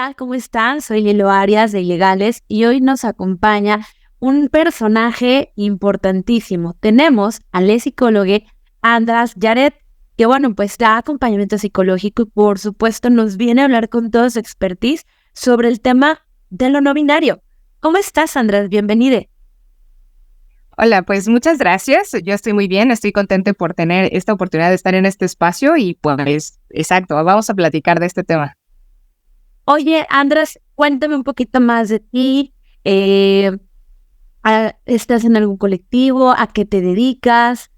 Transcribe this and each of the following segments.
Hola, ¿cómo están? Soy Lilo Arias de Ilegales y hoy nos acompaña un personaje importantísimo. Tenemos al psicólogo András Yaret, que pues da acompañamiento psicológico y por supuesto nos viene a hablar con toda su expertise sobre el tema de lo no binario. ¿Cómo estás, András? Bienvenido. Hola, pues muchas gracias. Yo estoy muy bien, estoy contenta por tener esta oportunidad de estar en este espacio y pues, exacto, vamos a platicar de este tema. Oye, András, cuéntame un poquito más de ti. Eh, ¿Estás en algún colectivo? ¿A qué te dedicas?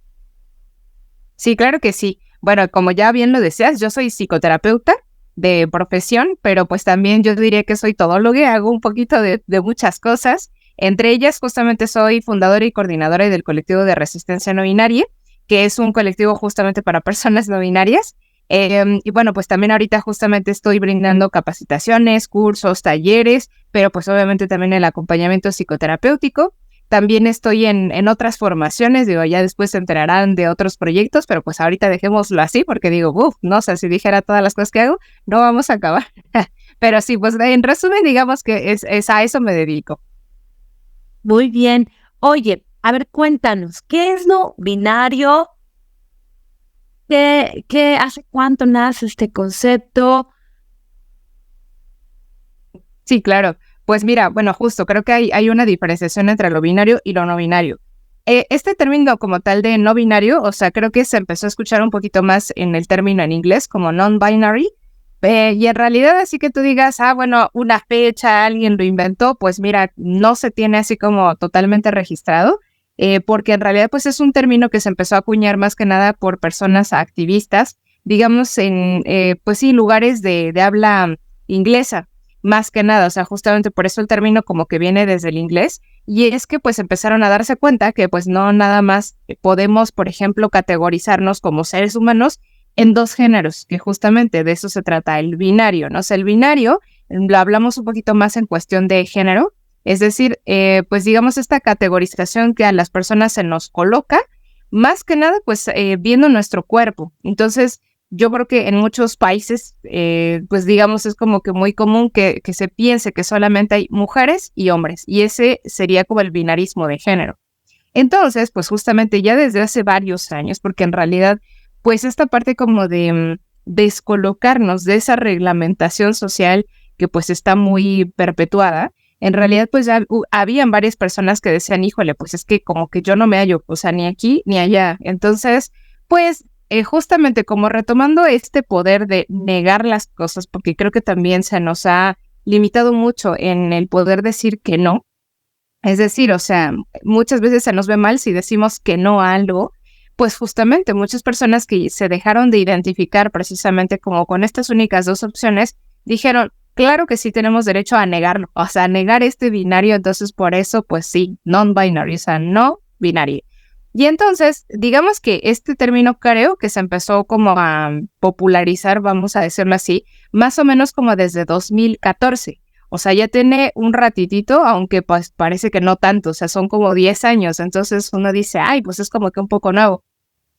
Sí, claro que sí. Bueno, como ya bien lo decías, yo soy psicoterapeuta de profesión, pero pues también yo diría que soy todóloga, hago un poquito de muchas cosas. Entre ellas, justamente soy fundadora y coordinadora del colectivo de resistencia no binaria, que es un colectivo justamente para personas no binarias. Y bueno, pues también ahorita justamente estoy brindando capacitaciones, cursos, talleres, pero pues obviamente también el acompañamiento psicoterapéutico. También estoy en otras formaciones, digo, ya después se enterarán de otros proyectos, pero pues ahorita dejémoslo así porque digo, no sé, si dijera todas las cosas que hago, no vamos a acabar. Pero sí, pues en resumen, digamos que es a eso me dedico. Muy bien. Oye, a ver, cuéntanos, ¿qué es lo binario? ¿Hace cuánto nace este concepto? Sí, claro. Pues mira, bueno, justo creo que hay una diferenciación entre lo binario y lo no binario. Este término como tal de no binario, o sea, creo que se empezó a escuchar un poquito más en el término en inglés como non-binary, y en realidad así que tú digas, bueno, una fecha, alguien lo inventó, pues mira, no se tiene así como totalmente registrado, porque en realidad pues es un término que se empezó a acuñar más que nada por personas activistas, digamos en, pues sí, lugares de habla inglesa más que nada, o sea, justamente por eso el término como que viene desde el inglés, y es que pues empezaron a darse cuenta que pues no nada más podemos, por ejemplo, categorizarnos como seres humanos en dos géneros, que justamente de eso se trata el binario, ¿no? O sea, el binario lo hablamos un poquito más en cuestión de género, es decir, pues digamos esta categorización que a las personas se nos coloca, más que nada pues viendo nuestro cuerpo. Entonces, yo creo que en muchos países, pues digamos, es como que muy común que se piense que solamente hay mujeres y hombres, y ese sería como el binarismo de género. Entonces, pues justamente ya desde hace varios años, porque en realidad, pues esta parte como de descolocarnos de esa reglamentación social que pues está muy perpetuada, en realidad pues ya habían varias personas que decían, híjole, pues es que como que yo no me hallo, o sea, ni aquí ni allá. Entonces, pues justamente como retomando este poder de negar las cosas, porque creo que también se nos ha limitado mucho en el poder decir que no. Es decir, o sea, muchas veces se nos ve mal si decimos que no a algo, pues justamente muchas personas que se dejaron de identificar precisamente como con estas únicas dos opciones, dijeron, claro que sí tenemos derecho a negarlo, o sea, a negar este binario, entonces por eso, pues sí, non-binary, o sea, no binario. Y entonces, digamos que este término creo que se empezó como a popularizar, vamos a decirlo así, más o menos como desde 2014. O sea, ya tiene un ratitito, aunque pues parece que no tanto, o sea, son como 10 años, entonces uno dice, ay, pues es como que un poco nuevo.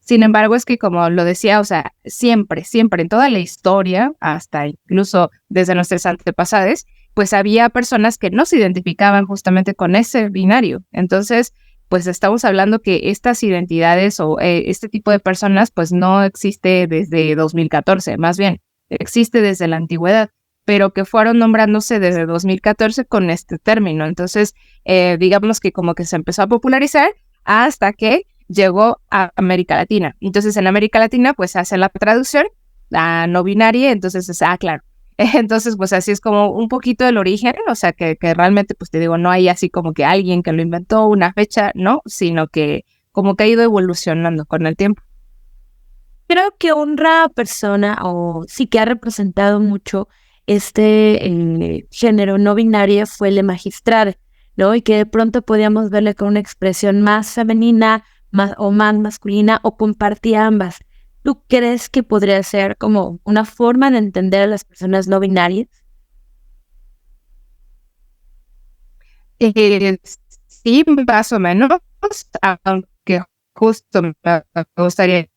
Sin embargo, es que como lo decía, o sea, siempre, siempre en toda la historia, hasta incluso desde nuestros antepasados, pues había personas que no se identificaban justamente con ese binario. Entonces, pues estamos hablando que estas identidades o este tipo de personas, pues no existe desde 2014, más bien, existe desde la antigüedad, pero que fueron nombrándose desde 2014 con este término. Entonces, digamos que como que se empezó a popularizar hasta que llegó a América Latina. Entonces, en América Latina, pues se hace la traducción a no binaria, entonces es, claro. Entonces, pues así es como un poquito el origen, o sea, que realmente, pues te digo, no hay así como que alguien que lo inventó, una fecha, no, sino que como que ha ido evolucionando con el tiempo. Creo que una persona, o sí que ha representado mucho este género no binario, fue el magistral, ¿no? Y que de pronto podíamos verle con una expresión más femenina o más masculina o compartía ambas. ¿Tú crees que podría ser como una forma de entender a las personas no binarias? Eh, sí, más o menos, aunque justo me gustaría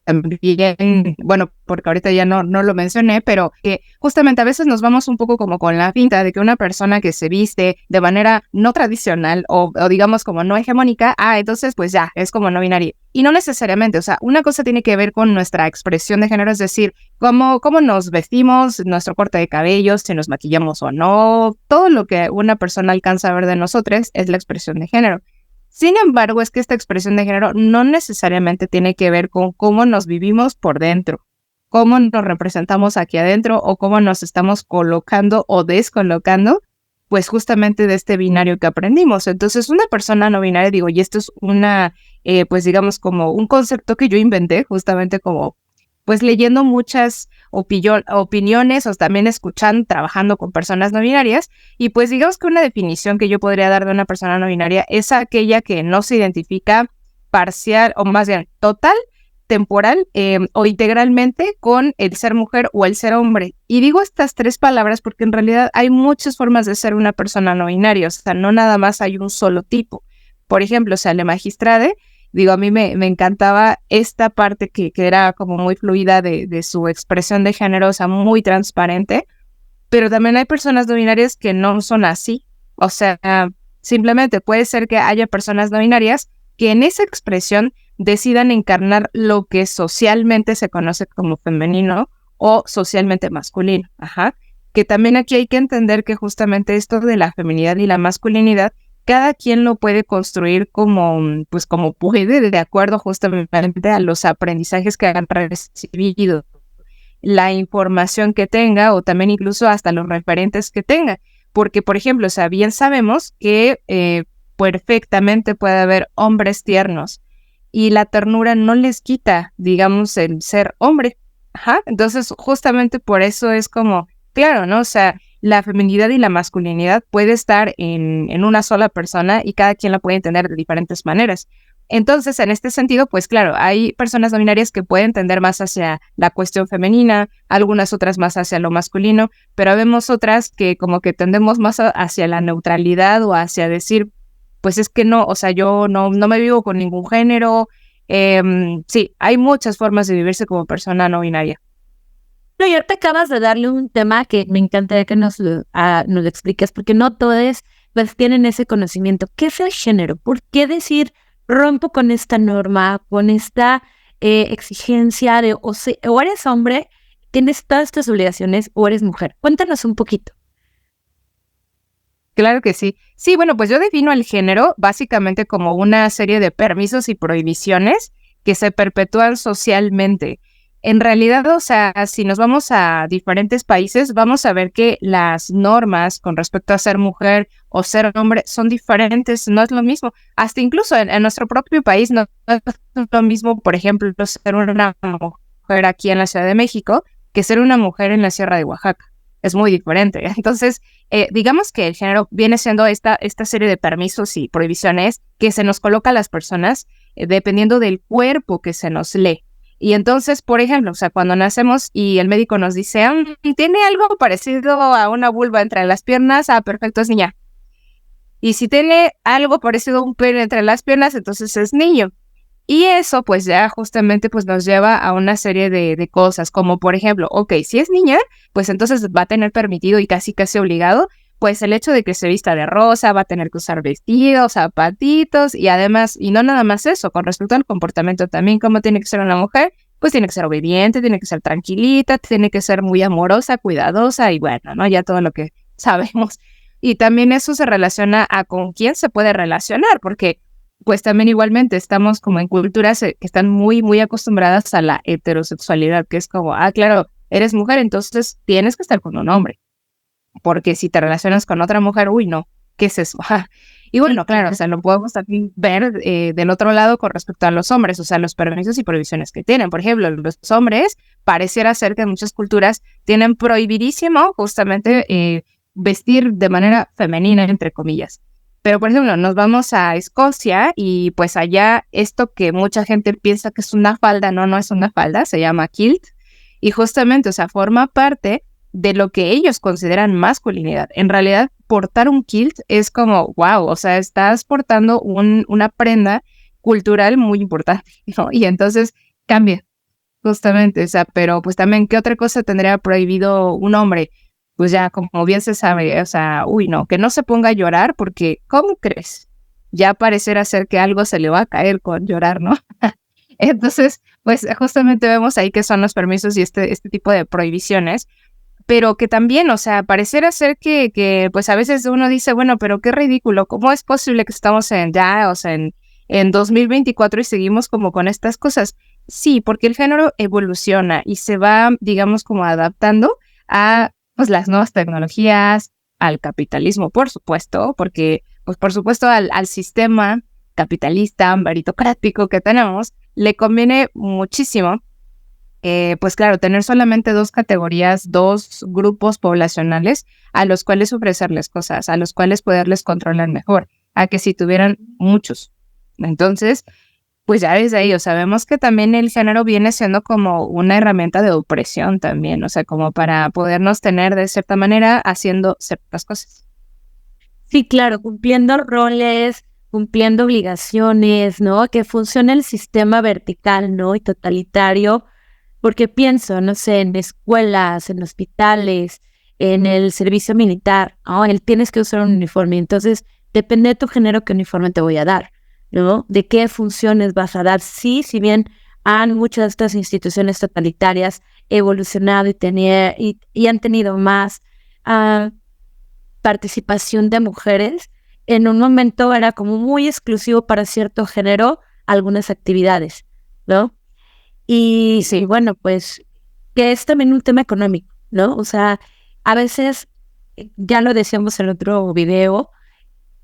también, bueno, porque ahorita ya no lo mencioné, pero que justamente a veces nos vamos un poco como con la finta de que una persona que se viste de manera no tradicional o digamos como no hegemónica, entonces pues ya, es como no binaria. Y no necesariamente, o sea, una cosa tiene que ver con nuestra expresión de género, es decir, cómo nos vestimos, nuestro corte de cabello, si nos maquillamos o no, todo lo que una persona alcanza a ver de nosotros es la expresión de género. Sin embargo, es que esta expresión de género no necesariamente tiene que ver con cómo nos vivimos por dentro, cómo nos representamos aquí adentro o cómo nos estamos colocando o descolocando, pues justamente de este binario que aprendimos. Entonces, una persona no binaria, digo, y esto es pues digamos como un concepto que yo inventé justamente como pues leyendo muchas opiniones o también escuchando, trabajando con personas no binarias. Y pues digamos que una definición que yo podría dar de una persona no binaria es aquella que no se identifica parcial o más bien total, temporal o integralmente con el ser mujer o el ser hombre. Y digo estas tres palabras porque en realidad hay muchas formas de ser una persona no binaria, o sea, no nada más hay un solo tipo. Por ejemplo, o sea, la magistrade, digo, a mí me encantaba esta parte que era como muy fluida de su expresión de género, o sea, muy transparente, pero también hay personas no binarias que no son así. O sea, simplemente puede ser que haya personas no binarias que en esa expresión decidan encarnar lo que socialmente se conoce como femenino o socialmente masculino. Ajá. Que también aquí hay que entender que justamente esto de la feminidad y la masculinidad cada quien lo puede construir pues como puede, de acuerdo justamente a los aprendizajes que hayan recibido, la información que tenga o también incluso hasta los referentes que tenga. Porque, por ejemplo, o sea, bien sabemos que perfectamente puede haber hombres tiernos y la ternura no les quita, digamos, el ser hombre. Ajá. Entonces, justamente por eso es como, claro, ¿no? O sea, la feminidad y la masculinidad puede estar en una sola persona y cada quien la puede entender de diferentes maneras. Entonces, en este sentido, pues claro, hay personas no binarias que pueden tender más hacia la cuestión femenina, algunas otras más hacia lo masculino, pero vemos otras que como que tendemos más hacia la neutralidad o hacia decir, pues es que no, o sea, yo no me vivo con ningún género. Sí, hay muchas formas de vivirse como persona no binaria. No, y ahorita acabas de darle un tema que me encantaría que nos lo expliques, porque no todos pues, tienen ese conocimiento. ¿Qué es el género? ¿Por qué decir rompo con esta norma, con esta exigencia de o eres hombre, tienes todas estas obligaciones, o eres mujer? Cuéntanos un poquito. Claro que sí. Sí, bueno, pues yo defino el género básicamente como una serie de permisos y prohibiciones que se perpetúan socialmente. En realidad, o sea, si nos vamos a diferentes países, vamos a ver que las normas con respecto a ser mujer o ser hombre son diferentes, no es lo mismo. Hasta incluso en nuestro propio país no es lo mismo, por ejemplo, ser una mujer aquí en la Ciudad de México que ser una mujer en la Sierra de Oaxaca. Es muy diferente. Entonces, digamos que el género viene siendo esta serie de permisos y prohibiciones que se nos coloca a las personas dependiendo del cuerpo que se nos lee. Y entonces, por ejemplo, o sea, cuando nacemos y el médico nos dice, tiene algo parecido a una vulva entre las piernas, perfecto, es niña. Y si tiene algo parecido a un pene entre las piernas, entonces es niño. Y eso, pues ya justamente pues nos lleva a una serie de cosas, como por ejemplo, ok, si es niña, pues entonces va a tener permitido y casi obligado, pues el hecho de que se vista de rosa, va a tener que usar vestidos, zapatitos y además, y no nada más eso, con respecto al comportamiento también, como tiene que ser una mujer, pues tiene que ser obediente, tiene que ser tranquilita, tiene que ser muy amorosa, cuidadosa y bueno, ¿no? Ya todo lo que sabemos. Y también eso se relaciona a con quién se puede relacionar, porque pues también igualmente estamos como en culturas que están muy, muy acostumbradas a la heterosexualidad, que es como, claro, eres mujer, entonces tienes que estar con un hombre, porque si te relacionas con otra mujer, uy, no, ¿qué es eso? Y bueno, claro, o sea, lo podemos también ver del otro lado con respecto a los hombres, o sea, los permisos y prohibiciones que tienen. Por ejemplo, los hombres pareciera ser que en muchas culturas tienen prohibidísimo justamente vestir de manera femenina, entre comillas. Pero, por ejemplo, nos vamos a Escocia y pues allá esto que mucha gente piensa que es una falda, no es una falda, se llama kilt. Y justamente, o sea, forma parte de lo que ellos consideran masculinidad. En realidad, portar un kilt es como, wow, o sea, estás portando una prenda cultural muy importante, ¿no? Y entonces, cambia, justamente, o sea, pero pues también, ¿qué otra cosa tendría prohibido un hombre? Pues ya, como bien se sabe, o sea, uy, no, que no se ponga a llorar porque, ¿cómo crees? Ya parecerá ser que algo se le va a caer con llorar, ¿no? Entonces, pues justamente vemos ahí que son los permisos y este tipo de prohibiciones, pero que también, o sea, pareciera ser que pues a veces uno dice, bueno, pero qué ridículo, ¿cómo es posible que estamos en 2024 y seguimos como con estas cosas? Sí, porque el género evoluciona y se va, digamos, como adaptando a pues las nuevas tecnologías, al capitalismo, por supuesto, porque pues por supuesto al sistema capitalista, meritocrático que tenemos, le conviene muchísimo pues claro, tener solamente dos categorías, dos grupos poblacionales a los cuales ofrecerles cosas, a los cuales poderles controlar mejor, a que si tuvieran muchos. Entonces, pues ya desde ahí, o sea, vemos que también el género viene siendo como una herramienta de opresión también, o sea, como para podernos tener de cierta manera haciendo ciertas cosas. Sí, claro, cumpliendo roles, cumpliendo obligaciones, ¿no? Que funcione el sistema vertical, ¿no? Y totalitario, porque pienso, no sé, en escuelas, en hospitales, en el servicio militar, ¿no? Tienes que usar un uniforme, entonces depende de tu género qué uniforme te voy a dar, ¿no? De qué funciones vas a dar. Sí, si bien han muchas de estas instituciones totalitarias evolucionado y han tenido más participación de mujeres, en un momento era como muy exclusivo para cierto género algunas actividades, ¿no? Y Sí, bueno, pues que es también un tema económico, ¿no? O sea, a veces, ya lo decíamos en otro video,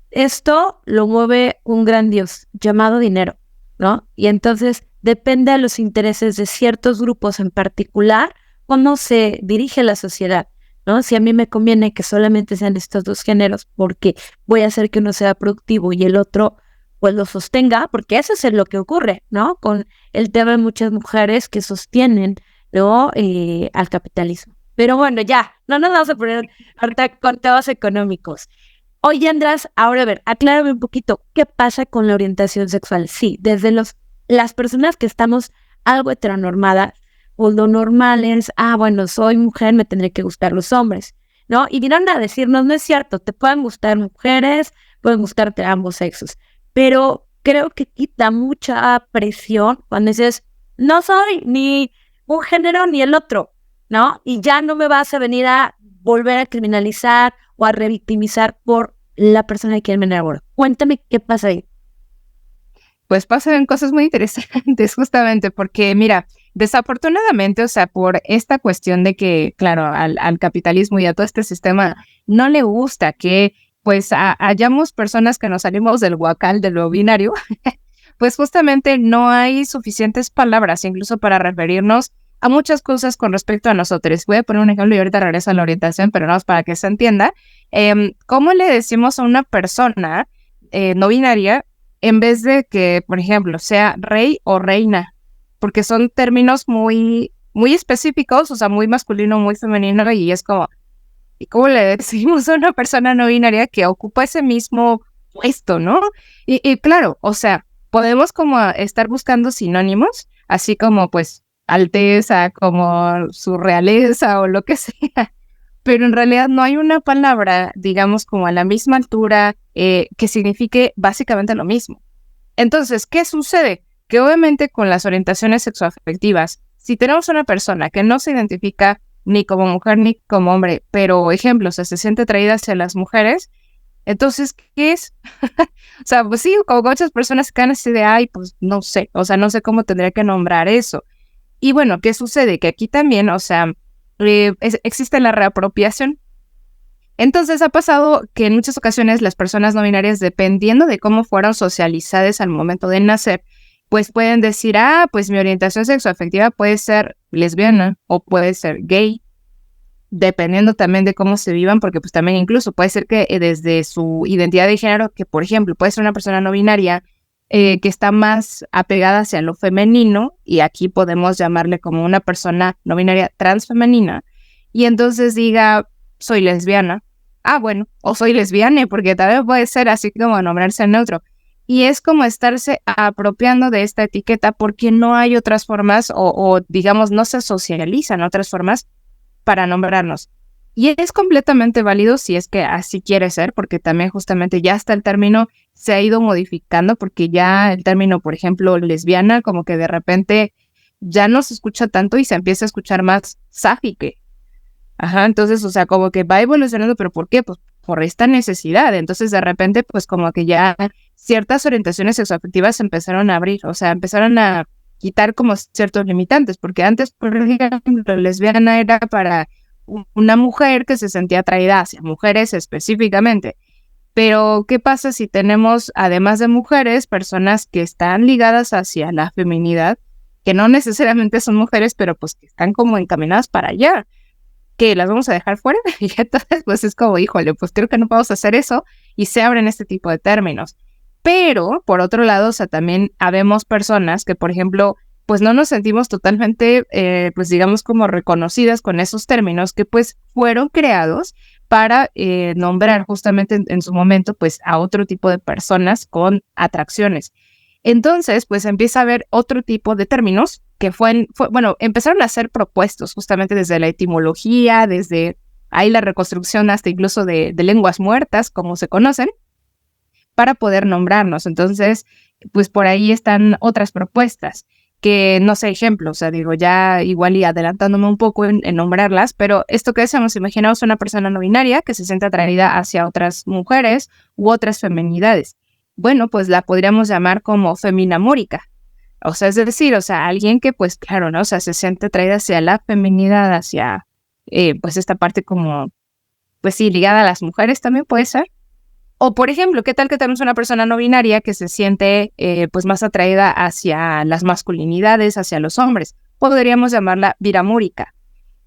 esto lo mueve un gran dios llamado dinero, ¿no? Y entonces depende de los intereses de ciertos grupos en particular, cómo se dirige la sociedad, ¿no? Si a mí me conviene que solamente sean estos dos géneros porque voy a hacer que uno sea productivo y el otro pues lo sostenga, porque eso es lo que ocurre, ¿no? Con el tema de muchas mujeres que sostienen, ¿no? Al capitalismo. Pero bueno, ya, no nos vamos a poner ahorita con temas económicos. Oye, András, ahora a ver, aclárame un poquito, ¿qué pasa con la orientación sexual? Sí, desde las personas que estamos algo heteronormadas, o lo normal es, bueno, soy mujer, me tendré que gustar los hombres, ¿no? Y vinieron a decirnos, no es cierto, te pueden gustar mujeres, pueden gustarte ambos sexos, pero creo que quita mucha presión cuando dices, no soy ni un género ni el otro, ¿no? Y ya no me vas a venir a volver a criminalizar o a revictimizar por la persona que me enamoró. Cuéntame qué pasa ahí. pues pasan cosas muy interesantes justamente porque, mira, desafortunadamente, o sea, por esta cuestión de que, claro, al capitalismo y a todo este sistema no le gusta que pues hayamos personas que nos salimos del huacal de lo binario, pues justamente no hay suficientes palabras incluso para referirnos a muchas cosas con respecto a nosotros. Voy a poner un ejemplo y ahorita regreso a la orientación, pero no es para que se entienda. ¿Cómo le decimos a una persona no binaria en vez de que, por ejemplo, sea rey o reina? Porque son términos muy, muy específicos, o sea, muy masculino, muy femenino, y es como, ¿y cómo le decimos a una persona no binaria que ocupa ese mismo puesto, no? Y claro, o sea, podemos como estar buscando sinónimos, así como pues alteza, como su realeza o lo que sea, pero en realidad no hay una palabra, digamos, como a la misma altura que signifique básicamente lo mismo. Entonces, ¿qué sucede? Que obviamente con las orientaciones sexoafectivas, si tenemos una persona que no se identifica ni como mujer ni como hombre, pero ejemplo, o sea, se siente atraída hacia las mujeres, entonces, ¿qué es? O sea, pues sí, como muchas personas quedan así de, ay, pues no sé, o sea, no sé cómo tendría que nombrar eso. Y bueno, ¿qué sucede? Que aquí también, o sea, existe la reapropiación. Entonces ha pasado que en muchas ocasiones las personas no binarias, dependiendo de cómo fueron socializadas al momento de nacer, pues pueden decir, pues mi orientación sexoafectiva puede ser lesbiana o puede ser gay, dependiendo también de cómo se vivan, porque pues también incluso puede ser que desde su identidad de género, que por ejemplo puede ser una persona no binaria que está más apegada hacia lo femenino, y aquí podemos llamarle como una persona no binaria transfemenina, y entonces diga, soy lesbiana. Bueno, o soy lesbiana, porque también puede ser así como nombrarse neutro. y es como estarse apropiando de esta etiqueta porque no hay otras formas o digamos no se socializan otras formas para nombrarnos. Y es completamente válido si es que así quiere ser, porque también justamente ya hasta el término se ha ido modificando, porque ya el término, por ejemplo, lesbiana, como que de repente ya no se escucha tanto y se empieza a escuchar más sáfique. Ajá, entonces, o sea, como que va evolucionando, pero ¿por qué? Pues por esta necesidad. Entonces, de repente, pues como que ya ciertas orientaciones sexoafectivas se empezaron a abrir, o sea, empezaron a quitar como ciertos limitantes, porque antes, por ejemplo, lesbiana era para una mujer que se sentía atraída hacia mujeres específicamente. Pero, ¿qué pasa si tenemos, además de mujeres, personas que están ligadas hacia la feminidad, que no necesariamente son mujeres, pero pues que están como encaminadas para allá? ¿Que las vamos a dejar fuera? Y entonces, pues es como, híjole, pues creo que no podemos hacer eso y se abren este tipo de términos. Pero, por otro lado, o sea, también habemos personas que, por ejemplo, pues no nos sentimos totalmente, pues digamos, como reconocidas con esos términos que pues fueron creados para nombrar justamente en su momento, pues a otro tipo de personas con atracciones. Entonces, pues empieza a haber otro tipo de términos que bueno, empezaron a ser propuestos justamente desde la etimología, desde ahí la reconstrucción hasta incluso de lenguas muertas, como se conocen, para poder nombrarnos. Entonces, pues por ahí están otras propuestas, que no sé, ejemplos, o sea, digo, ya igual y adelantándome un poco en nombrarlas, pero esto que decíamos, imaginamos una persona no binaria que se siente atraída hacia otras mujeres u otras feminidades. Bueno, pues la podríamos llamar como feminamórica. O sea, es decir, o sea, alguien que pues claro, ¿no? O sea, se siente atraída hacia la feminidad, hacia pues esta parte como, pues sí, ligada a las mujeres también puede ser. O por ejemplo, ¿qué tal que tenemos una persona no binaria que se siente pues más atraída hacia las masculinidades, hacia los hombres? Podríamos llamarla biramúrica.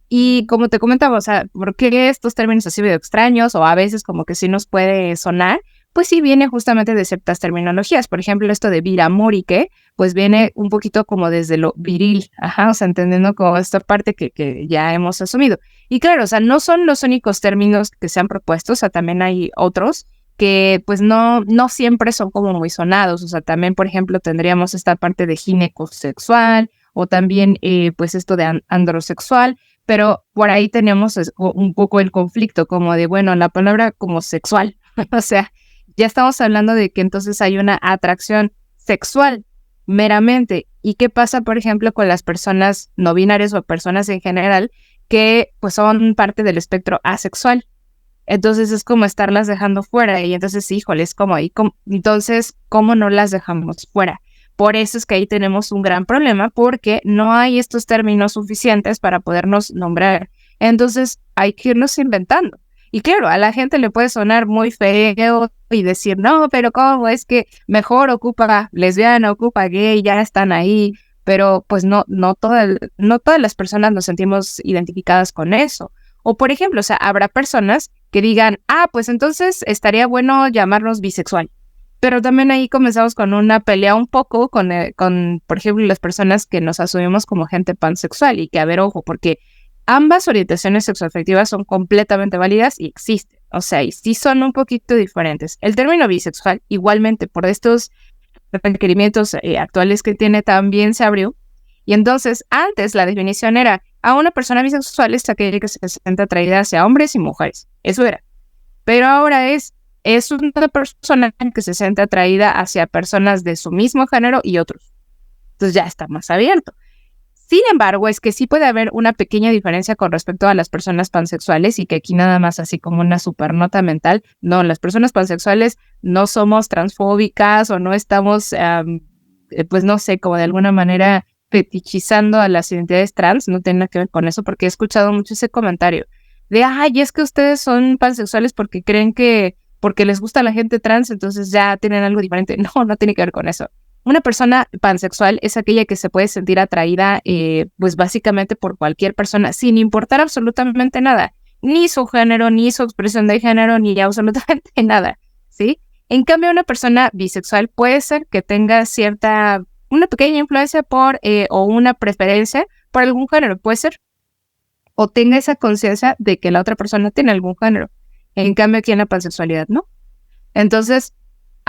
Y como te comentaba, o sea, ¿por qué estos términos así medio extraños o a veces como que sí nos puede sonar? Pues sí viene justamente de ciertas terminologías. Por ejemplo, esto de viramórique, pues viene un poquito como desde lo viril, ajá, o sea, entendiendo como esta parte que ya hemos asumido. Y claro, o sea, no son los únicos términos que se han propuesto, o sea, también hay otros que pues no siempre son como muy sonados, o sea, también, por ejemplo, tendríamos esta parte de ginecosexual o también pues esto de androsexual, pero por ahí tenemos un poco el conflicto como de, bueno, la palabra como sexual, o sea, ya estamos hablando de que entonces hay una atracción sexual meramente. ¿Y qué pasa, por ejemplo, con las personas no binarias o personas en general que pues son parte del espectro asexual? Entonces es como estarlas dejando fuera y entonces, híjole, es como ahí, entonces, ¿cómo no las dejamos fuera? Por eso es que ahí tenemos un gran problema porque no hay estos términos suficientes para podernos nombrar. Entonces hay que irnos inventando. Y claro, a la gente le puede sonar muy feo y decir, no, pero ¿cómo? Es que mejor ocupa lesbiana, ocupa gay, ya están ahí. Pero pues no todas las personas nos sentimos identificadas con eso. O por ejemplo, o sea, habrá personas que digan, pues entonces estaría bueno llamarnos bisexual. Pero también ahí comenzamos con una pelea un poco con, por ejemplo, las personas que nos asumimos como gente pansexual y que, a ver, ojo, porque ambas orientaciones sexoafectivas son completamente válidas y existen. O sea, y sí son un poquito diferentes. El término bisexual, igualmente, por estos requerimientos actuales que tiene, también se abrió. Y entonces, antes la definición era, a una persona bisexual es aquella que se siente atraída hacia hombres y mujeres. Eso era. Pero ahora es una persona que se siente atraída hacia personas de su mismo género y otros. Entonces ya está más abierto. Sin embargo, es que sí puede haber una pequeña diferencia con respecto a las personas pansexuales y que aquí nada más así como una supernota mental. No, las personas pansexuales no somos transfóbicas o no estamos, pues no sé, como de alguna manera fetichizando a las identidades trans. No tiene nada que ver con eso porque he escuchado mucho ese comentario de, es que ustedes son pansexuales porque creen que porque les gusta la gente trans, entonces ya tienen algo diferente. No tiene que ver con eso. Una persona pansexual es aquella que se puede sentir atraída, pues básicamente por cualquier persona, sin importar absolutamente nada, ni su género, ni su expresión de género, ni absolutamente nada, ¿sí? En cambio, una persona bisexual puede ser que tenga una pequeña influencia o una preferencia por algún género, puede ser, o tenga esa conciencia de que la otra persona tiene algún género. En cambio, aquí en la pansexualidad, ¿no? Entonces,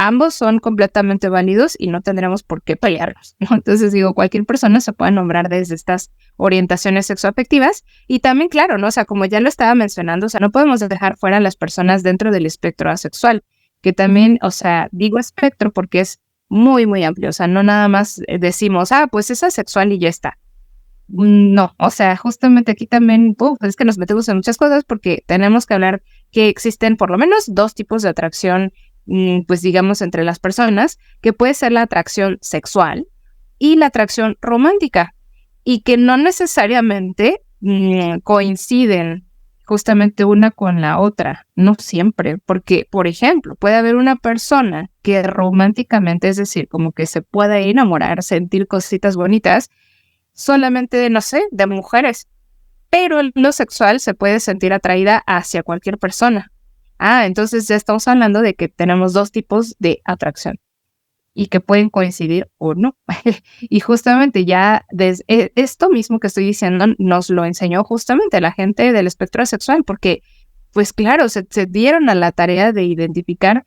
ambos son completamente válidos y no tendremos por qué pelearnos, ¿no? Entonces digo, cualquier persona se puede nombrar desde estas orientaciones sexoafectivas y también, claro, ¿no? O sea, como ya lo estaba mencionando, o sea, no podemos dejar fuera a las personas dentro del espectro asexual, que también, o sea, digo espectro porque es muy, muy amplio, o sea, no nada más decimos, pues es asexual y ya está. No, o sea, justamente aquí también, es que nos metemos en muchas cosas porque tenemos que hablar que existen por lo menos dos tipos de atracción, pues digamos, entre las personas, que puede ser la atracción sexual y la atracción romántica, y que no necesariamente coinciden justamente una con la otra, no siempre, porque, por ejemplo, puede haber una persona que románticamente, es decir, como que se puede enamorar, sentir cositas bonitas, solamente, no sé, de mujeres, pero en lo sexual se puede sentir atraída hacia cualquier persona. Entonces ya estamos hablando de que tenemos dos tipos de atracción y que pueden coincidir o no. Y justamente ya esto mismo que estoy diciendo nos lo enseñó justamente la gente del espectro sexual, porque pues claro, se dieron a la tarea de identificar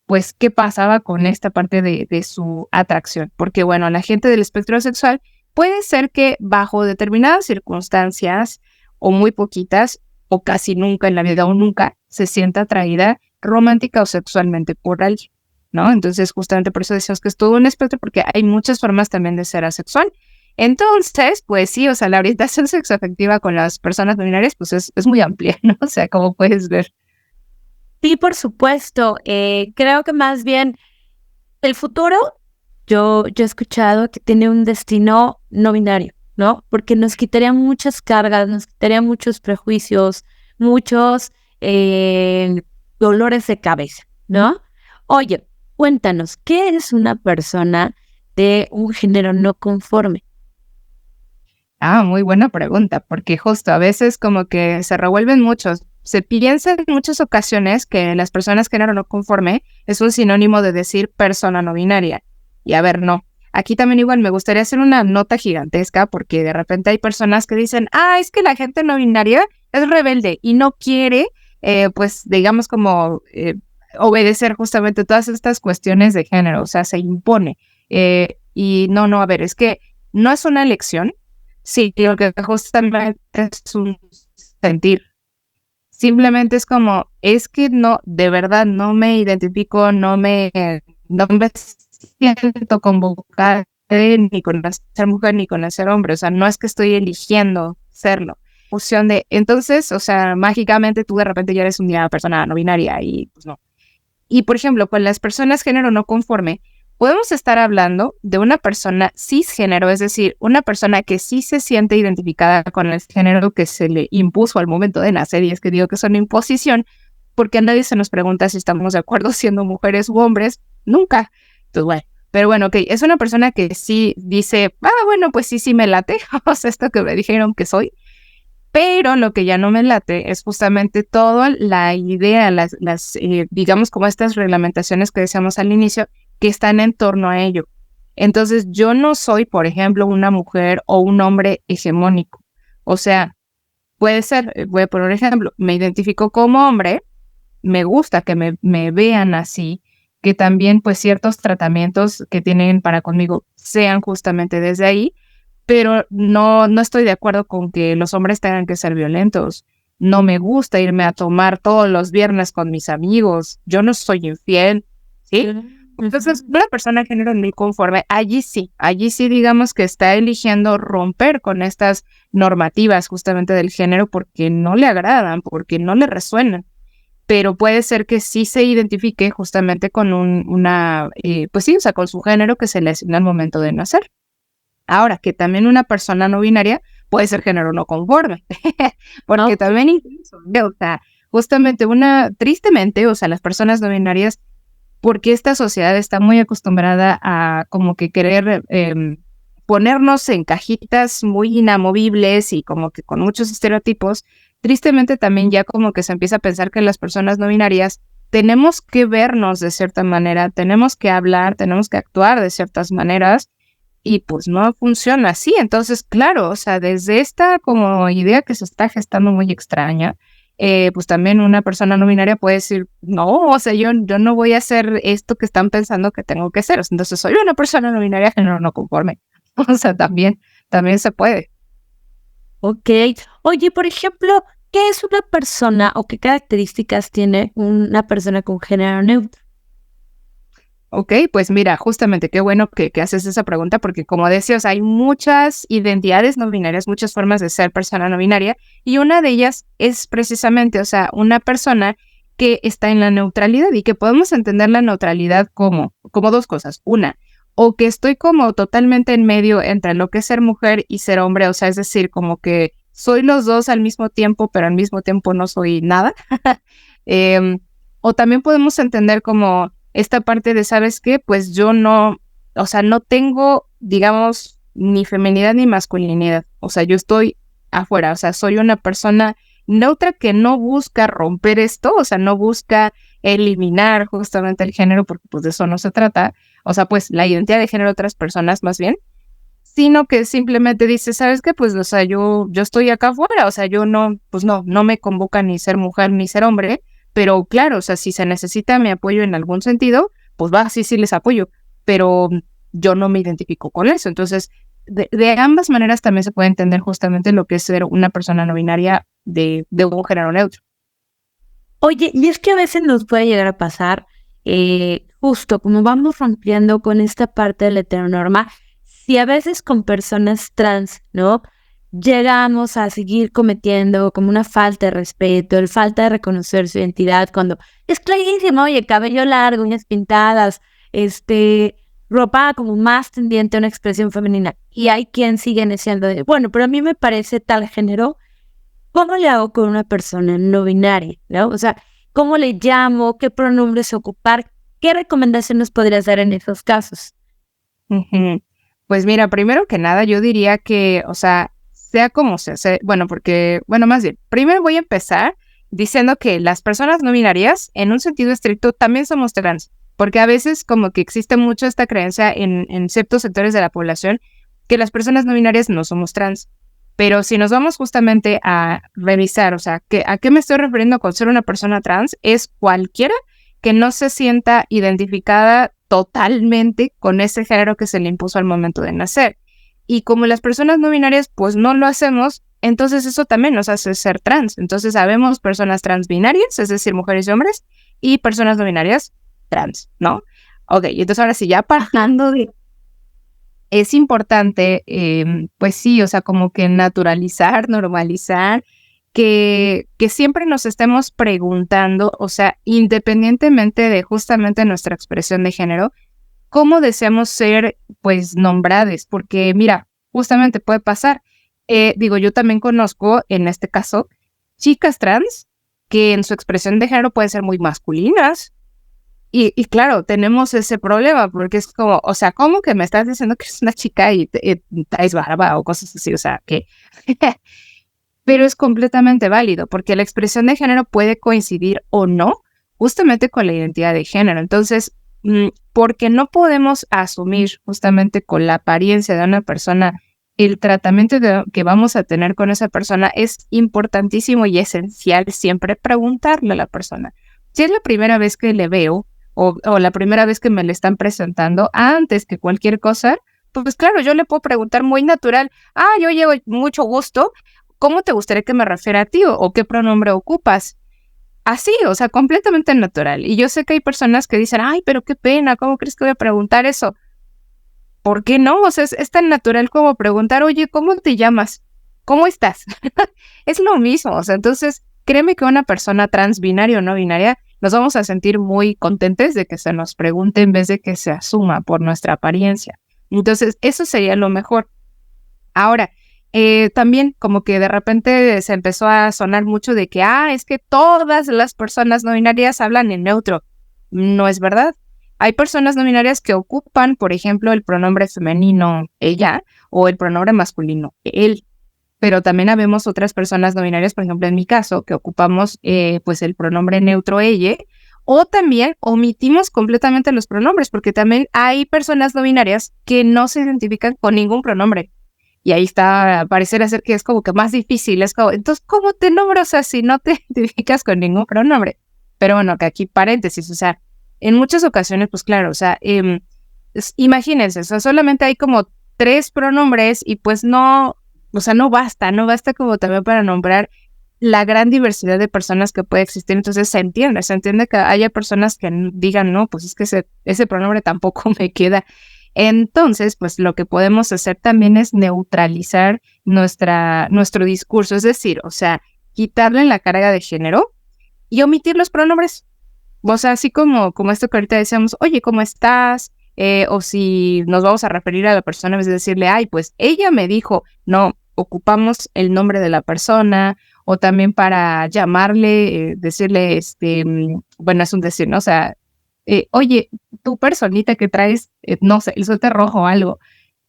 pues qué pasaba con esta parte de su atracción, porque bueno, la gente del espectro sexual puede ser que bajo determinadas circunstancias o muy poquitas o casi nunca en la vida o nunca se sienta atraída romántica o sexualmente por alguien, ¿no? Entonces justamente por eso decimos que es todo un espectro porque hay muchas formas también de ser asexual. Entonces, pues sí, o sea, la orientación sexoafectiva con las personas no binarias pues es muy amplia, ¿no? O sea, como puedes ver. Sí, por supuesto. Creo que más bien el futuro, yo he escuchado que tiene un destino no binario, ¿no? Porque nos quitaría muchas cargas, nos quitaría muchos prejuicios, muchos dolores de cabeza, ¿no? Oye, cuéntanos, ¿qué es una persona de un género no conforme? Muy buena pregunta, porque justo a veces como que se revuelven muchos. Se piensa en muchas ocasiones que las personas género no conforme es un sinónimo de decir persona no binaria. Y a ver, no. Aquí también igual me gustaría hacer una nota gigantesca porque de repente hay personas que dicen, es que la gente no binaria es rebelde y no quiere, pues digamos como obedecer justamente todas estas cuestiones de género, o sea, se impone. Y no, a ver, es que no es una elección. Sí, lo que justamente es un sentir. Simplemente es como, es que no, de verdad no me identifico, no me siento convocada ni con ser mujer ni con ser hombre. O sea, no es que estoy eligiendo serlo. Función de, entonces, o sea, mágicamente tú de repente ya eres una persona no binaria y pues no. Y por ejemplo, con las personas género no conforme, podemos estar hablando de una persona cisgénero, es decir, una persona que sí se siente identificada con el género que se le impuso al momento de nacer, y es que digo que es una imposición, porque a nadie se nos pregunta si estamos de acuerdo siendo mujeres u hombres, nunca. Entonces, bueno, pero bueno, ok, es una persona que sí dice, bueno, pues sí me late, o sea, esto que me dijeron que soy, pero lo que ya no me late es justamente toda la idea, digamos como estas reglamentaciones que decíamos al inicio, que están en torno a ello. Entonces, yo no soy, por ejemplo, una mujer o un hombre hegemónico. O sea, puede ser, voy a poner un ejemplo, me identifico como hombre, me gusta que me vean así, que también pues ciertos tratamientos que tienen para conmigo sean justamente desde ahí, pero no estoy de acuerdo con que los hombres tengan que ser violentos. No me gusta irme a tomar todos los viernes con mis amigos. Yo no soy infiel, ¿sí? Entonces, una persona de género no conforme, allí sí digamos que está eligiendo romper con estas normativas justamente del género porque no le agradan, porque no le resuenan. Pero puede ser que sí se identifique justamente con pues sí, o sea, con su género que se le asigna al momento de nacer. Ahora, que también una persona no binaria puede ser género no conforme, porque también incluso, o sea, justamente tristemente, o sea, las personas no binarias, porque esta sociedad está muy acostumbrada a como que querer ponernos en cajitas muy inamovibles y como que con muchos estereotipos, tristemente también ya como que se empieza a pensar que las personas no binarias tenemos que vernos de cierta manera, tenemos que hablar, tenemos que actuar de ciertas maneras, y pues no funciona así. Entonces, claro, o sea, desde esta como idea que se está gestando muy extraña, pues también una persona no binaria puede decir, no, o sea, yo no voy a hacer esto que están pensando que tengo que hacer. Entonces soy una persona no binaria género no conforme. O sea, también se puede. Ok. Oye, por ejemplo, ¿qué es una persona o qué características tiene una persona con género neutro? Ok, pues mira, justamente qué bueno que haces esa pregunta porque como decías, hay muchas identidades no binarias, muchas formas de ser persona no binaria y una de ellas es precisamente, o sea, una persona que está en la neutralidad y que podemos entender la neutralidad como dos cosas. Una, o que estoy como totalmente en medio entre lo que es ser mujer y ser hombre, o sea, es decir, como que soy los dos al mismo tiempo, pero al mismo tiempo no soy nada. Em, o también podemos entender como esta parte de, ¿sabes qué? Pues yo no, o sea, no tengo, digamos, ni feminidad ni masculinidad. O sea, yo estoy afuera, o sea, soy una persona neutra que no busca romper esto, o sea, no busca eliminar justamente el género, porque pues de eso no se trata. O sea, pues la identidad de género de otras personas más bien, sino que simplemente dice, ¿sabes qué? Pues, o sea, yo estoy acá afuera, o sea, yo no, pues no me convoca ni ser mujer ni ser hombre, pero claro, o sea, si se necesita mi apoyo en algún sentido, pues va, sí les apoyo, pero yo no me identifico con eso. Entonces, de ambas maneras también se puede entender justamente lo que es ser una persona no binaria de un género neutro. Oye, y es que a veces nos puede llegar a pasar, justo como vamos rompiendo con esta parte de la heteronorma, si a veces con personas trans, ¿no? Llegamos a seguir cometiendo como una falta de respeto, el falta de reconocer su identidad, cuando es clarísimo, oye, cabello largo, uñas pintadas, ropa como más tendiente a una expresión femenina, y hay quien sigue diciendo, bueno, pero a mí me parece tal género. ¿Cómo le hago con una persona no binaria? ¿No? O sea, ¿cómo le llamo? ¿Qué pronombres ocupar? ¿Qué recomendaciones podrías dar en esos casos? Ujú. Pues mira, primero que nada, yo diría que, o sea como sea, bueno, porque, bueno, más bien, primero voy a empezar diciendo que las personas no binarias, en un sentido estricto, también somos trans, porque a veces como que existe mucho esta creencia en ciertos sectores de la población que las personas no binarias no somos trans. Pero si nos vamos justamente a revisar, o sea, ¿a qué me estoy refiriendo con ser una persona trans? Es cualquiera que no se sienta identificada totalmente con ese género que se le impuso al momento de nacer. Y como las personas no binarias pues no lo hacemos, entonces eso también nos hace ser trans. Entonces sabemos personas trans binarias, es decir, mujeres y hombres, y personas no binarias trans, ¿no? Ok, y entonces ahora sí, ya pasando de... Es importante, pues sí, o sea, como que naturalizar, normalizar, que siempre nos estemos preguntando, o sea, independientemente de justamente nuestra expresión de género, cómo deseamos ser, pues, nombrades, porque mira, justamente puede pasar. Digo, yo también conozco, en este caso, chicas trans que en su expresión de género pueden ser muy masculinas. Y claro, tenemos ese problema, porque es como, o sea, ¿cómo que me estás diciendo que eres una chica y traes barba o cosas así? O sea, que... Pero es completamente válido, porque la expresión de género puede coincidir o no justamente con la identidad de género. Entonces, porque no podemos asumir justamente con la apariencia de una persona el tratamiento que vamos a tener con esa persona, es importantísimo y esencial siempre preguntarle a la persona. Si es la primera vez que le veo o la primera vez que me le están presentando, antes que cualquier cosa, pues claro, yo le puedo preguntar muy natural, yo llevo mucho gusto, ¿cómo te gustaría que me refiera a ti o qué pronombre ocupas? Así, o sea, completamente natural. Y yo sé que hay personas que dicen, ay, pero qué pena, ¿cómo crees que voy a preguntar eso? ¿Por qué no? O sea, es tan natural como preguntar, oye, ¿cómo te llamas? ¿Cómo estás? Es lo mismo, o sea, entonces, créeme que una persona trans, binaria o no binaria, nos vamos a sentir muy contentes de que se nos pregunte en vez de que se asuma por nuestra apariencia. Entonces, eso sería lo mejor. Ahora, también como que de repente se empezó a sonar mucho de que, es que todas las personas no binarias hablan en neutro. No es verdad. Hay personas no binarias que ocupan, por ejemplo, el pronombre femenino ella o el pronombre masculino él. Pero también habemos otras personas no binarias, por ejemplo, en mi caso, que ocupamos pues el pronombre neutro ella, o también omitimos completamente los pronombres, porque también hay personas no binarias que no se identifican con ningún pronombre. y ahí está, pareciera ser que es como que más difícil, es como, entonces, ¿cómo te nombro? O sea, si no te identificas con ningún pronombre. Pero bueno, que aquí paréntesis, o sea, en muchas ocasiones, pues claro, o sea, imagínense, o sea, solamente hay como 3 pronombres y pues no, o sea, no basta como también para nombrar la gran diversidad de personas que puede existir. Entonces se entiende que haya personas que digan, no, pues es que ese pronombre tampoco me queda. Entonces, pues lo que podemos hacer también es neutralizar nuestro discurso, es decir, o sea, quitarle la carga de género y omitir los pronombres. O sea, así como esto que ahorita decíamos, oye, ¿cómo estás? O si nos vamos a referir a la persona, en vez de decirle, ay, pues ella me dijo, no, ocupamos el nombre de la persona, o también para llamarle, decirle, bueno, es un decir, ¿no? O sea, oye, tu personita que traes, no sé, el suéter rojo o algo.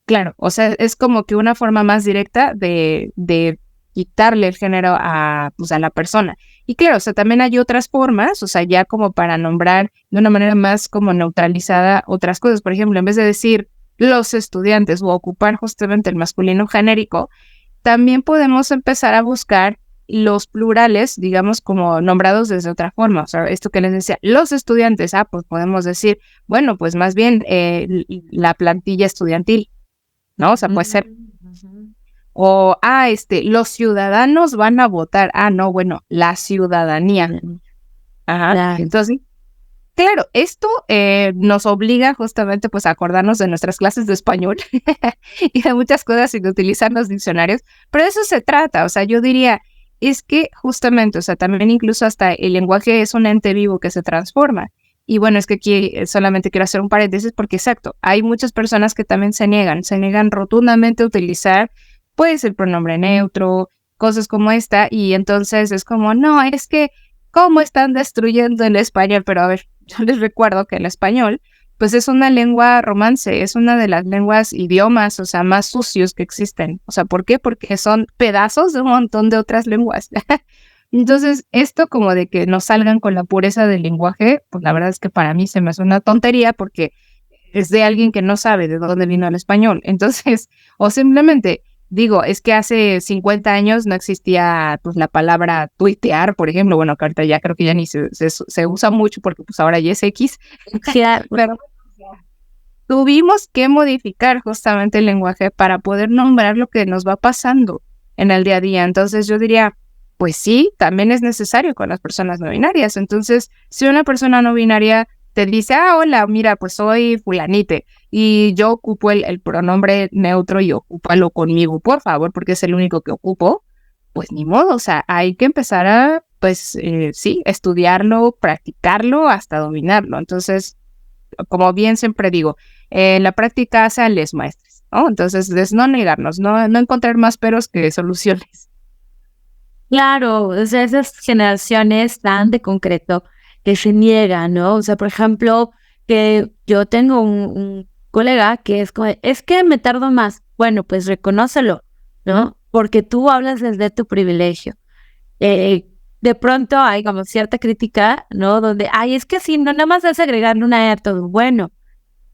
Claro, o sea, es como que una forma más directa de quitarle el género pues, a la persona. Y claro, o sea, también hay otras formas, o sea, ya como para nombrar de una manera más como neutralizada otras cosas. Por ejemplo, en vez de decir los estudiantes o ocupar justamente el masculino genérico, también podemos empezar a buscar los plurales, digamos, como nombrados desde otra forma. O sea, esto que les decía, los estudiantes, pues podemos decir, bueno, pues más bien la plantilla estudiantil, ¿no? O sea, puede ser. O, los ciudadanos van a votar. No, bueno, la ciudadanía. Ajá. Claro. Entonces, claro, esto nos obliga justamente pues a acordarnos de nuestras clases de español y de muchas cosas sin utilizar los diccionarios, pero de eso se trata. O sea, yo diría, es que justamente, o sea, también incluso hasta el lenguaje es un ente vivo que se transforma. Y bueno, es que aquí solamente quiero hacer un paréntesis porque exacto, hay muchas personas que también se niegan rotundamente a utilizar pues el pronombre neutro, cosas como esta, y entonces es como, no, es que ¿cómo están destruyendo el español? Pero a ver, yo les recuerdo que el español, pues es una lengua romance, es una de las lenguas, idiomas, o sea, más sucios que existen. O sea, ¿por qué? Porque son pedazos de un montón de otras lenguas. Entonces, esto como de que nos salgan con la pureza del lenguaje, pues la verdad es que para mí se me hace una tontería porque es de alguien que no sabe de dónde vino el español. Entonces, o simplemente digo, es que hace 50 años no existía pues la palabra tuitear, por ejemplo. Bueno, que ahorita ya creo que ya ni se usa mucho porque pues ahora ya es X. Pero tuvimos que modificar justamente el lenguaje para poder nombrar lo que nos va pasando en el día a día. Entonces yo diría, pues sí, también es necesario con las personas no binarias. Entonces, si una persona no binaria te dice, hola, mira, pues soy fulanite y yo ocupo el pronombre neutro y ocúpalo conmigo, por favor, porque es el único que ocupo, pues ni modo, o sea, hay que empezar a, pues sí, estudiarlo, practicarlo hasta dominarlo. Entonces, como bien siempre digo, la práctica hace a les maestres, ¿no? Entonces, es no negarnos, no encontrar más peros que soluciones. Claro, o sea, esas generaciones tan de concreto que se niegan, ¿no? O sea, por ejemplo, que yo tengo un colega que es como, es que me tardo más. Bueno, pues reconócelo, ¿no? Porque tú hablas desde tu privilegio. De pronto hay como cierta crítica, ¿no? Donde, es que si no, nada más es agregarle una E a todo. Bueno,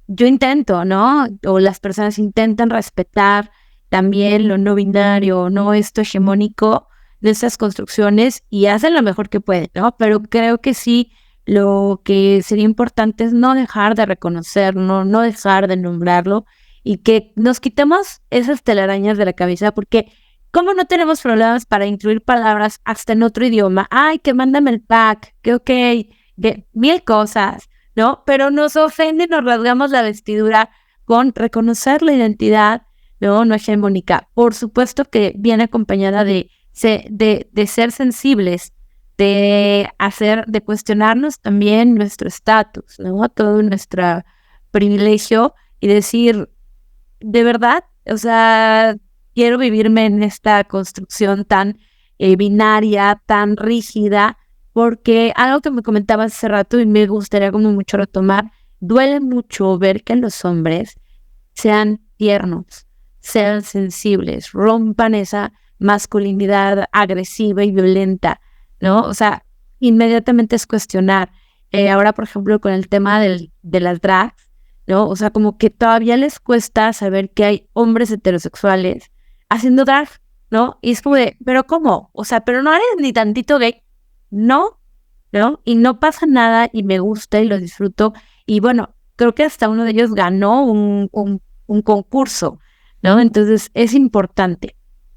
yo intento, ¿no? O las personas intentan respetar también lo no binario, no esto hegemónico de estas construcciones y hacen lo mejor que pueden, ¿no? Pero creo que sí, lo que sería importante es no dejar de reconocerlo, no dejar de nombrarlo y que nos quitemos esas telarañas de la cabeza, porque ¿cómo no tenemos problemas para incluir palabras hasta en otro idioma? Ay, que mándame el pack, que ok, que 1000 cosas, ¿no? Pero nos ofende, nos rasgamos la vestidura con reconocer la identidad, ¿no? No hegemónica. Por supuesto que viene acompañada de ser sensibles, de cuestionarnos también nuestro estatus, ¿no? Todo nuestro privilegio y decir, de verdad, o sea, quiero vivirme en esta construcción tan binaria, tan rígida, porque algo que me comentabas hace rato y me gustaría como mucho retomar, duele mucho ver que los hombres sean tiernos, sean sensibles, rompan esa masculinidad agresiva y violenta, ¿no? O sea, inmediatamente es cuestionar. Ahora, por ejemplo, con el tema de las drags, ¿no? O sea, como que todavía les cuesta saber que hay hombres heterosexuales haciendo drag, ¿no? Y es como de, ¿pero cómo? O sea, ¿pero no eres ni tantito gay? No, ¿no? Y no pasa nada y me gusta y lo disfruto. Y bueno, creo que hasta uno de ellos ganó un concurso, ¿no? Entonces es importante.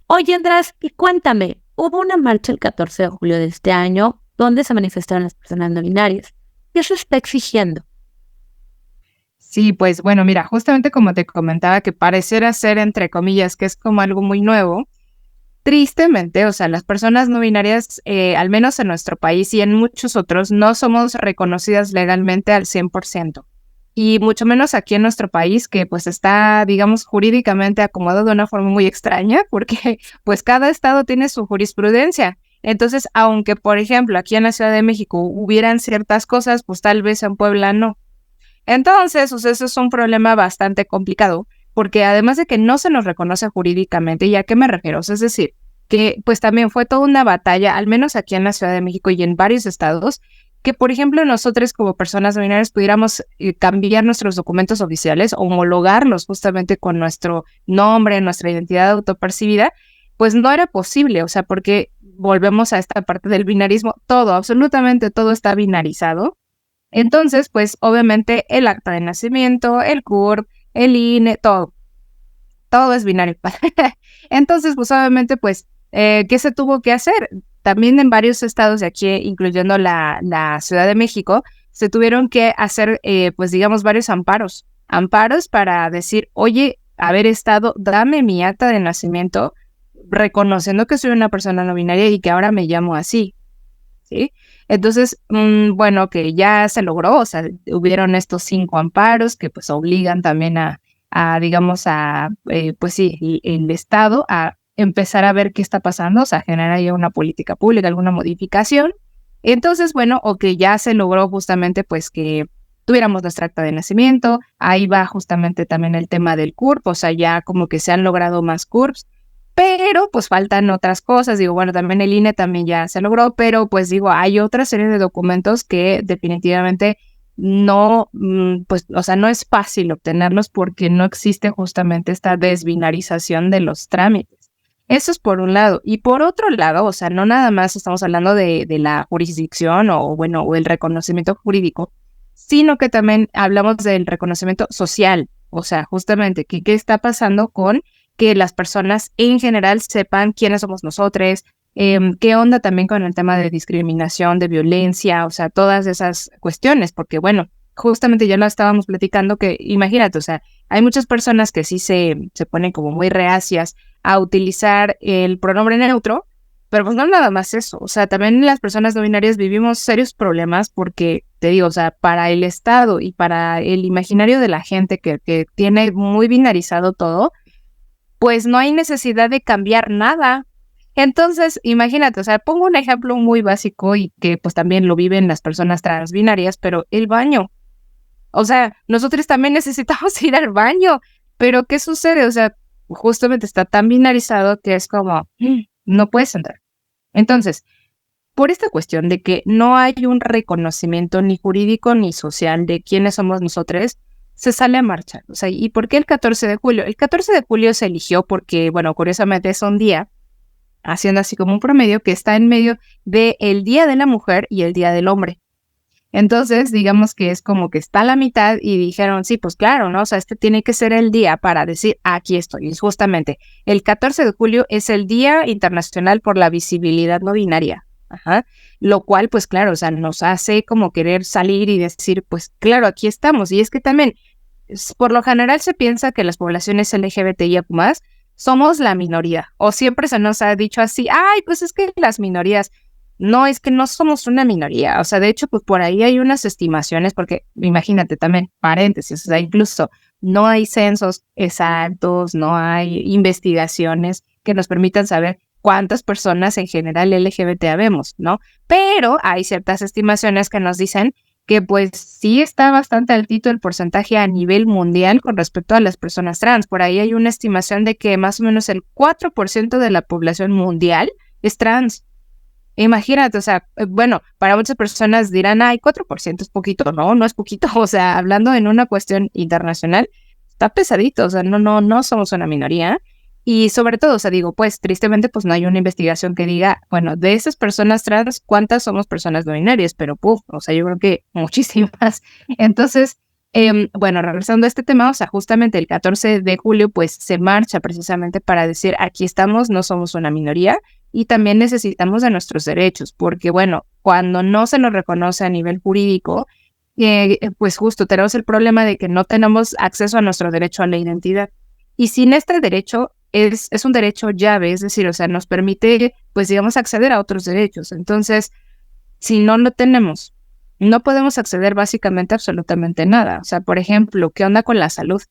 Oye, Andrés, y cuéntame, hubo una marcha el 14 de julio de este año donde se manifestaron las personas no binarias. ¿Qué se está exigiendo? Sí, pues bueno, mira, justamente como te comentaba que pareciera ser, entre comillas, que es como algo muy nuevo, tristemente, o sea, las personas no binarias, al menos en nuestro país y en muchos otros, no somos reconocidas legalmente al 100%. Y mucho menos aquí en nuestro país, que pues está, digamos, jurídicamente acomodado de una forma muy extraña, porque pues cada estado tiene su jurisprudencia. Entonces, aunque, por ejemplo, aquí en la Ciudad de México hubieran ciertas cosas, pues tal vez en Puebla no. Entonces, o sea, eso es un problema bastante complicado, porque además de que no se nos reconoce jurídicamente, ¿y a qué me refiero? O sea, es decir, que pues también fue toda una batalla, al menos aquí en la Ciudad de México y en varios estados, que por ejemplo nosotros como personas no binarias pudiéramos cambiar nuestros documentos oficiales, homologarlos justamente con nuestro nombre, nuestra identidad autopercibida, pues no era posible, o sea, porque volvemos a esta parte del binarismo, todo, absolutamente todo está binarizado. Entonces, pues obviamente el acta de nacimiento, el CURP, el INE, todo es binario. Entonces, pues obviamente, pues, ¿qué se tuvo que hacer? También en varios estados de aquí, incluyendo la Ciudad de México, se tuvieron que hacer, pues digamos, varios amparos para decir, oye, haber estado, dame mi acta de nacimiento, reconociendo que soy una persona no binaria y que ahora me llamo así. ¿Sí? Entonces, bueno, que ya se logró, o sea, hubieron estos 5 amparos que pues obligan también digamos, pues sí, el Estado a empezar a ver qué está pasando, o sea, generar ya una política pública, alguna modificación. Entonces, bueno, o que ya se logró justamente pues que tuviéramos nuestra acta de nacimiento, ahí va justamente también el tema del CURP, o sea, ya como que se han logrado más CURPs, pero pues faltan otras cosas, digo, bueno, también el INE también ya se logró, pero pues digo, hay otra serie de documentos que definitivamente no, pues, o sea, no es fácil obtenerlos porque no existe justamente esta desbinarización de los trámites. Eso es por un lado. Y por otro lado, o sea, no nada más estamos hablando de la jurisdicción o, bueno, o el reconocimiento jurídico, sino que también hablamos del reconocimiento social. O sea, justamente, ¿qué está pasando con que las personas en general sepan quiénes somos nosotros? ¿Qué onda también con el tema de discriminación, de violencia? O sea, todas esas cuestiones, porque bueno, justamente ya lo estábamos platicando que, imagínate, o sea, hay muchas personas que sí se ponen como muy reacias a utilizar el pronombre neutro, pero pues no nada más eso, o sea, también las personas no binarias vivimos serios problemas porque, te digo, o sea, para el Estado y para el imaginario de la gente que tiene muy binarizado todo, pues no hay necesidad de cambiar nada. Entonces, imagínate, o sea, pongo un ejemplo muy básico y que pues también lo viven las personas transbinarias, pero el baño. O sea, nosotros también necesitamos ir al baño, pero ¿qué sucede? O sea, justamente está tan binarizado que es como, no puedes entrar. Entonces, por esta cuestión de que no hay un reconocimiento ni jurídico ni social de quiénes somos nosotros, se sale a marchar. O sea, ¿y por qué el 14 de julio? El 14 de julio se eligió porque, bueno, curiosamente es un día, haciendo así como un promedio, que está en medio del Día de la Mujer y el Día del Hombre. Entonces, digamos que es como que está a la mitad y dijeron, sí, pues claro, ¿no? O sea, este tiene que ser el día para decir, aquí estoy. Y justamente, el 14 de julio es el Día Internacional por la Visibilidad No Binaria. Ajá. Lo cual, pues claro, o sea, nos hace como querer salir y decir, pues claro, aquí estamos. Y es que también, por lo general se piensa que las poblaciones LGBTIQ+, somos la minoría. O siempre se nos ha dicho así, ay, pues es que las minorías... No, es que no somos una minoría. O sea, de hecho, pues por ahí hay unas estimaciones, porque imagínate también, paréntesis, o sea, incluso no hay censos exactos, no hay investigaciones que nos permitan saber cuántas personas en general LGBT habemos, ¿no? Pero hay ciertas estimaciones que nos dicen que pues sí está bastante altito el porcentaje a nivel mundial con respecto a las personas trans. Por ahí hay una estimación de que más o menos el 4% de la población mundial es trans. Imagínate, o sea, bueno, para muchas personas dirán, ay, 4% es poquito. No, no es poquito. O sea, hablando en una cuestión internacional, está pesadito. O sea, no somos una minoría. Y sobre todo, o sea, digo, pues tristemente, pues no hay una investigación que diga, bueno, de esas personas trans, ¿cuántas somos personas no binarias? Pero, puf, o sea, yo creo que muchísimas. Entonces, bueno, regresando a este tema, o sea, justamente el 14 de julio, pues se marcha precisamente para decir, aquí estamos, no somos una minoría y también necesitamos de nuestros derechos, porque, bueno, cuando no se nos reconoce a nivel jurídico, pues justo tenemos el problema de que no tenemos acceso a nuestro derecho a la identidad. Y sin este derecho, es un derecho llave, es decir, o sea, nos permite, pues digamos, acceder a otros derechos. Entonces, si no lo tenemos, no podemos acceder básicamente a absolutamente nada. O sea, por ejemplo, ¿qué onda con la salud?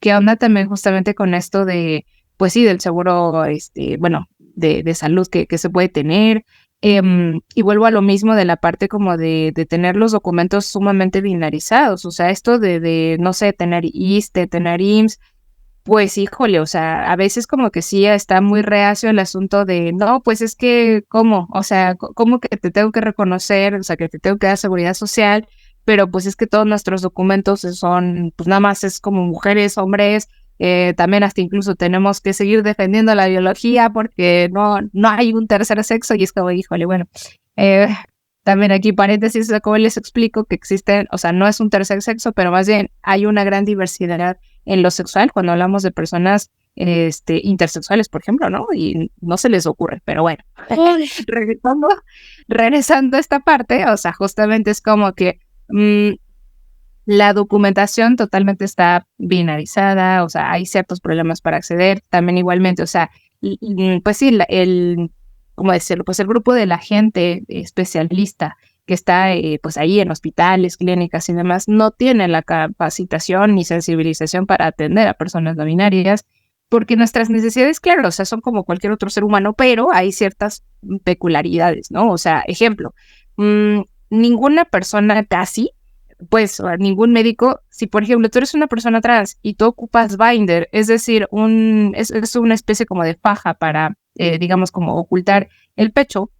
¿Qué onda también justamente con esto de, pues sí, del seguro, bueno, de salud que se puede tener? Y vuelvo a lo mismo de la parte como de tener los documentos sumamente binarizados. O sea, esto no sé, tener ISSSTE, tener IMSS, pues híjole, o sea, a veces como que sí está muy reacio el asunto de, no, pues es que, ¿cómo? O sea, ¿cómo que te tengo que reconocer? O sea, que te tengo que dar seguridad social, pero pues es que todos nuestros documentos son, pues nada más es como mujeres, hombres, también hasta incluso tenemos que seguir defendiendo la biología porque no hay un tercer sexo y es como, híjole, bueno, eh, también aquí paréntesis, como les explico que existen, o sea, no es un tercer sexo, pero más bien hay una gran diversidad en lo sexual cuando hablamos de personas intersexuales, por ejemplo, ¿no? Y no se les ocurre, pero bueno, regresando, regresando a esta parte, o sea, justamente es como que la documentación totalmente está binarizada, o sea, hay ciertos problemas para acceder, también igualmente, o sea, pues sí, ¿cómo decirlo? Pues el grupo de la gente especialista que está pues ahí en hospitales, clínicas y demás, no tiene la capacitación ni sensibilización para atender a personas no binarias, porque nuestras necesidades, claro, o sea, son como cualquier otro ser humano, pero hay ciertas peculiaridades, ¿no? O sea, ejemplo, ninguna persona casi, pues, o ningún médico, si por ejemplo tú eres una persona trans y tú ocupas binder, es decir, es una especie como de faja para, digamos, como ocultar el pecho,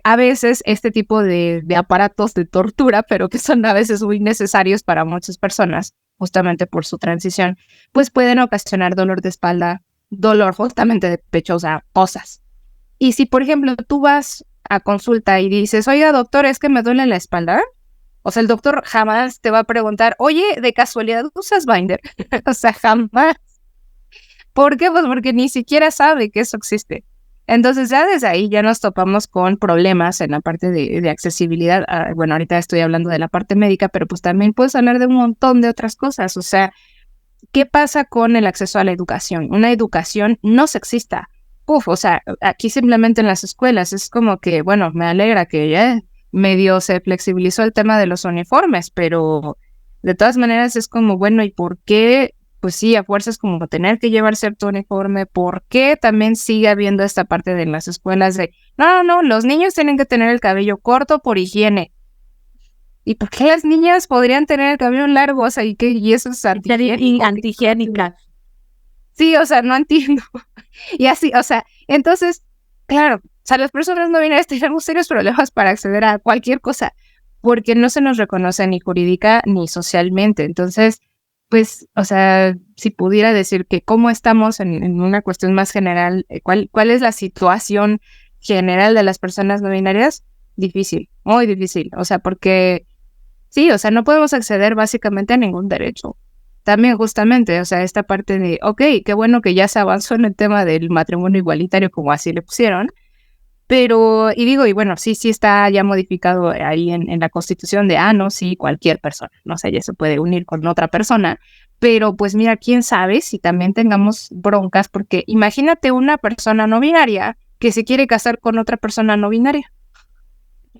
a veces este tipo de aparatos de tortura, pero que son a veces muy necesarios para muchas personas, justamente por su transición, pues pueden ocasionar dolor de espalda, dolor justamente de pecho, o sea, cosas. Y si, por ejemplo, tú vas a consulta y dices, oiga, doctor, es que me duele la espalda, o sea, el doctor jamás te va a preguntar, oye, ¿de casualidad usas binder? O sea, jamás. ¿Por qué? Pues porque ni siquiera sabe que eso existe. Entonces ya desde ahí ya nos topamos con problemas en la parte de accesibilidad. Bueno, ahorita estoy hablando de la parte médica, pero pues también puedes hablar de un montón de otras cosas. O sea, ¿qué pasa con el acceso a la educación? Una educación no sexista. O sea, aquí simplemente en las escuelas es como que, bueno, me alegra que ya medio se flexibilizó el tema de los uniformes, pero de todas maneras es como, bueno, ¿y por qué? Pues sí, a fuerzas como tener que llevar cierto uniforme, ¿por qué también sigue habiendo esta parte de las escuelas de, no, los niños tienen que tener el cabello corto por higiene? ¿Y por qué las niñas podrían tener el cabello largo? O sea, y eso es antihigiénica. Sí, o sea, no entiendo. Y así, o sea, entonces, claro, o sea, las personas no binarias tenemos serios problemas para acceder a cualquier cosa, porque no se nos reconoce ni jurídica ni socialmente. Entonces, pues, o sea, si pudiera decir que cómo estamos en una cuestión más general, ¿cuál es la situación general de las personas no binarias? Difícil, muy difícil. O sea, porque sí, o sea, no podemos acceder básicamente a ningún derecho. También justamente, o sea, esta parte de, ok, qué bueno que ya se avanzó en el tema del matrimonio igualitario, como así le pusieron, pero, y digo, y bueno, sí está ya modificado ahí en la Constitución de, no, sí, cualquier persona, no sé, ya se puede unir con otra persona, pero pues mira, quién sabe si también tengamos broncas, porque imagínate una persona no binaria que se quiere casar con otra persona no binaria.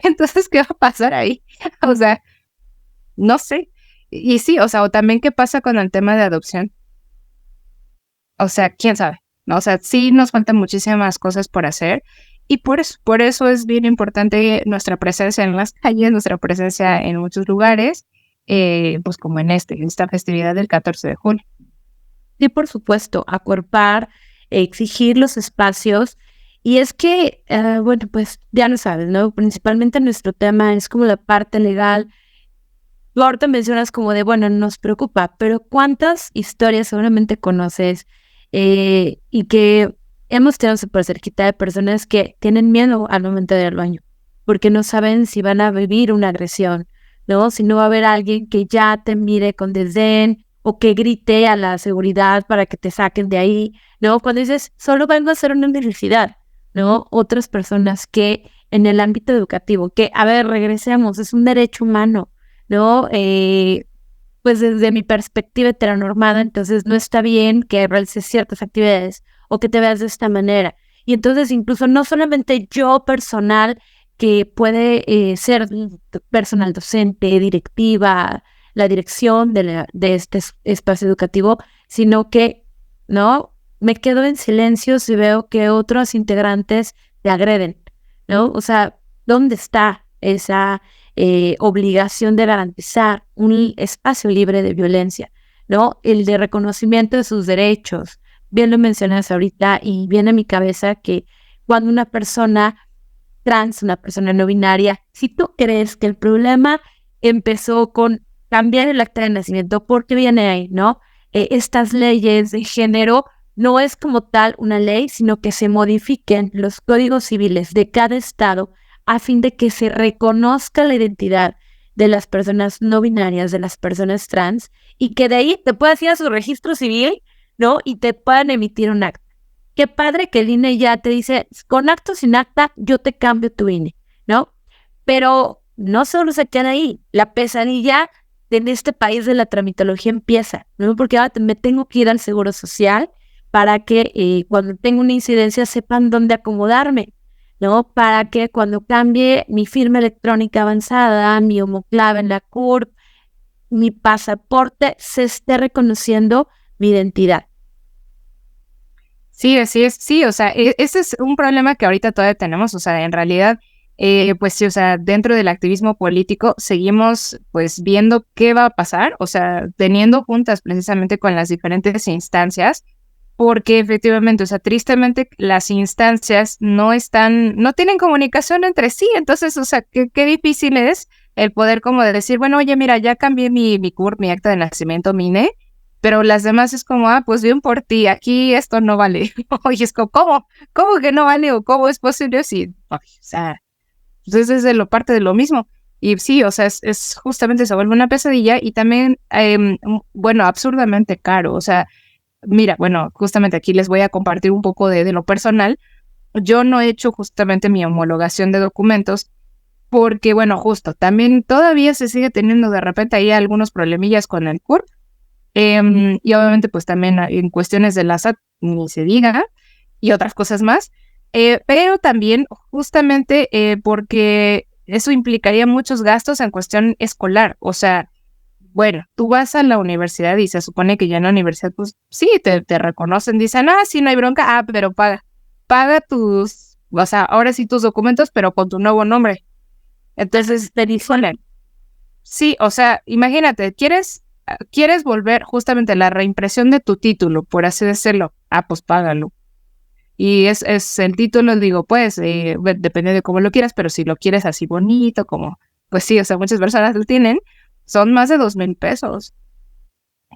Entonces, ¿qué va a pasar ahí? O sea, no sé. Y sí, o sea, o también qué pasa con el tema de adopción. O sea, quién sabe, ¿no? O sea, sí nos faltan muchísimas cosas por hacer y por eso es bien importante nuestra presencia en las calles, nuestra presencia en muchos lugares, pues como en esta festividad del 14 de julio. Sí, por supuesto, acuerpar, exigir los espacios. Y es que, bueno, pues ya lo sabes, ¿no? Principalmente nuestro tema es como la parte legal. Tú ahorita mencionas como de, bueno, nos preocupa, pero ¿cuántas historias seguramente conoces y que hemos tenido súper cerquita de personas que tienen miedo al momento de ir al baño, porque no saben si van a vivir una agresión, ¿no? Si no va a haber alguien que ya te mire con desdén o que grite a la seguridad para que te saquen de ahí, ¿no? Cuando dices, solo vengo a hacer una necesidad, ¿no? Otras personas que en el ámbito educativo, que, a ver, regresemos, es un derecho humano, ¿no? Pues desde mi perspectiva heteronormada, entonces no está bien que realices ciertas actividades o que te veas de esta manera. Y entonces incluso no solamente yo personal, que puede ser personal docente, directiva, la dirección de este espacio educativo, sino que, ¿no? Me quedo en silencio si veo que otros integrantes te agreden, ¿no? O sea, ¿dónde está esa obligación de garantizar un espacio libre de violencia, ¿no? El de reconocimiento de sus derechos. Bien lo mencionas ahorita y viene a mi cabeza que cuando una persona trans, una persona no binaria, si tú crees que el problema empezó con cambiar el acta de nacimiento, porque viene ahí, ¿no? Estas leyes de género no es como tal una ley, sino que se modifiquen los códigos civiles de cada estado a fin de que se reconozca la identidad de las personas no binarias, de las personas trans, y que de ahí te puedas ir a su registro civil, ¿no? Y te puedan emitir un acta. Qué padre que el INE ya te dice, con acta o sin acta, yo te cambio tu INE, ¿no? Pero no solo se queda ahí, la pesadilla en este país de la tramitología empieza, ¿no? Porque ahora me tengo que ir al Seguro Social para que cuando tenga una incidencia sepan dónde acomodarme, ¿no? Para que cuando cambie mi firma electrónica avanzada, mi homoclave en la CURP, mi pasaporte, se esté reconociendo mi identidad. Sí, así es. Sí, o sea, ese es un problema que ahorita todavía tenemos. O sea, en realidad, pues sí, o sea, dentro del activismo político seguimos pues viendo qué va a pasar, o sea, teniendo juntas precisamente con las diferentes instancias, porque efectivamente, o sea, tristemente las instancias no tienen comunicación entre sí. Entonces, o sea, qué difícil es el poder como de decir, bueno, oye, mira, ya cambié mi CURP, mi acta de nacimiento, mi INE, pero las demás es como, pues bien por ti, aquí esto no vale. Oye, es como, ¿cómo que no vale? ¿O cómo es posible? Si, o sea, pues es de lo parte de lo mismo. Y sí, o sea, es justamente se vuelve una pesadilla y también, bueno, absurdamente caro. O sea, mira, bueno, justamente aquí les voy a compartir un poco de lo personal. Yo no he hecho justamente mi homologación de documentos porque, bueno, justo, también todavía se sigue teniendo de repente ahí algunos problemillas con el CURP. Y obviamente pues también en cuestiones de la SAT ni se diga y otras cosas más, pero también justamente porque eso implicaría muchos gastos en cuestión escolar. O sea, bueno, tú vas a la universidad y se supone que ya en la universidad pues sí, te reconocen, dicen, sí, no hay bronca, pero paga tus, o sea, ahora sí tus documentos, pero con tu nuevo nombre. Entonces te dicen, sí, o sea, imagínate, ¿quieres volver justamente la reimpresión de tu título, por así decirlo? Pues págalo. Y es el título, digo, pues, depende de cómo lo quieras, pero si lo quieres así bonito, como, pues sí, o sea, muchas personas lo tienen, son más de 2,000 pesos.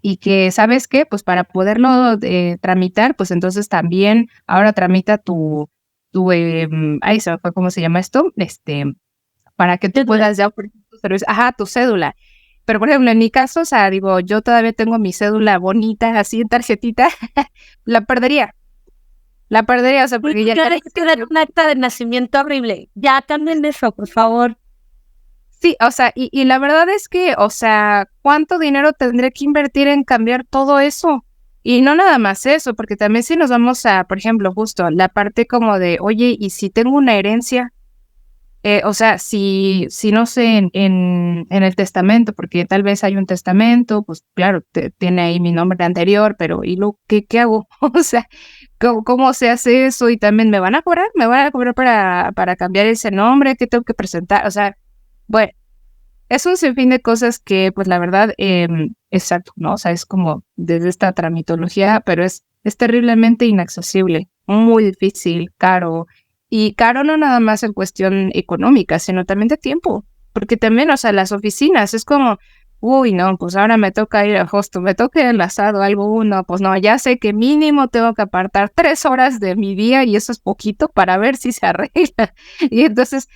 Y que, ¿sabes qué? Pues para poderlo tramitar, pues entonces también ahora tramita ahí se me fue, ¿cómo se llama esto? Para que tú puedas ya ofrecer tu servicio. Tu cédula. Pero, por ejemplo, en mi caso, o sea, digo, yo todavía tengo mi cédula bonita, así en tarjetita, la perdería, o sea, porque ya... Tienes que dar un acta de nacimiento horrible. Ya cambien eso, por favor. Sí, o sea, y la verdad es que, o sea, ¿cuánto dinero tendré que invertir en cambiar todo eso? Y no nada más eso, porque también si nos vamos a, por ejemplo, justo la parte como de, oye, ¿y si tengo una herencia? O sea, si no sé, en el testamento, porque tal vez hay un testamento, pues claro, tiene ahí mi nombre anterior, pero ¿y qué hago? O sea, ¿cómo se hace eso? Y también ¿me van a cobrar para cambiar ese nombre? ¿Qué tengo que presentar? O sea, bueno, es un sinfín de cosas que, pues la verdad, exacto, ¿no? O sea, es como desde esta tramitología, pero es terriblemente inaccesible, muy difícil, caro. Y caro no nada más en cuestión económica, sino también de tiempo. Porque también, o sea, las oficinas, es como, uy, no, pues ahora me toca ir a justo, me toca el asado, algo uno, pues no, ya sé que mínimo tengo que apartar 3 horas de mi día y eso es poquito para ver si se arregla. Y entonces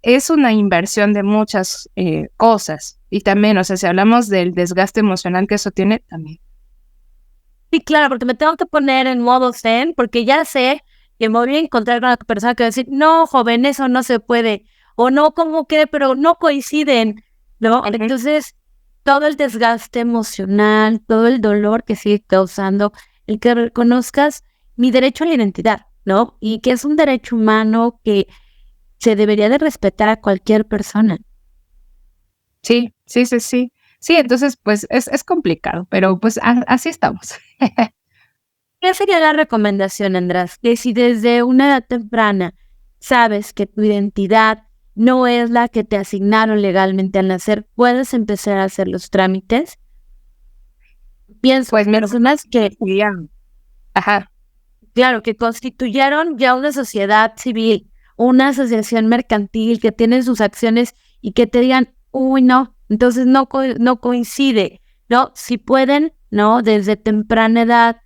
es una inversión de muchas cosas. Y también, o sea, si hablamos del desgaste emocional que eso tiene, también. Sí, claro, porque me tengo que poner en modo zen, porque ya sé que me voy a encontrar con una persona que va a decir, no, joven, eso no se puede, o no, ¿cómo que? Pero no coinciden, ¿no? Ujú. Entonces, todo el desgaste emocional, todo el dolor que sigue causando, el que reconozcas mi derecho a la identidad, ¿no? Y que es un derecho humano que se debería de respetar a cualquier persona. Sí, sí, sí, sí. Sí, entonces, pues es complicado, pero pues así estamos. ¿Qué sería la recomendación, András? Que si desde una edad temprana sabes que tu identidad no es la que te asignaron legalmente al nacer, puedes empezar a hacer los trámites. Pienso, Pues mira, personas que, ya. Ajá, claro, que constituyeron ya una sociedad civil, una asociación mercantil, que tienen sus acciones y que te digan, uy, no, entonces no coincide, ¿no? Si pueden, ¿no? Desde temprana edad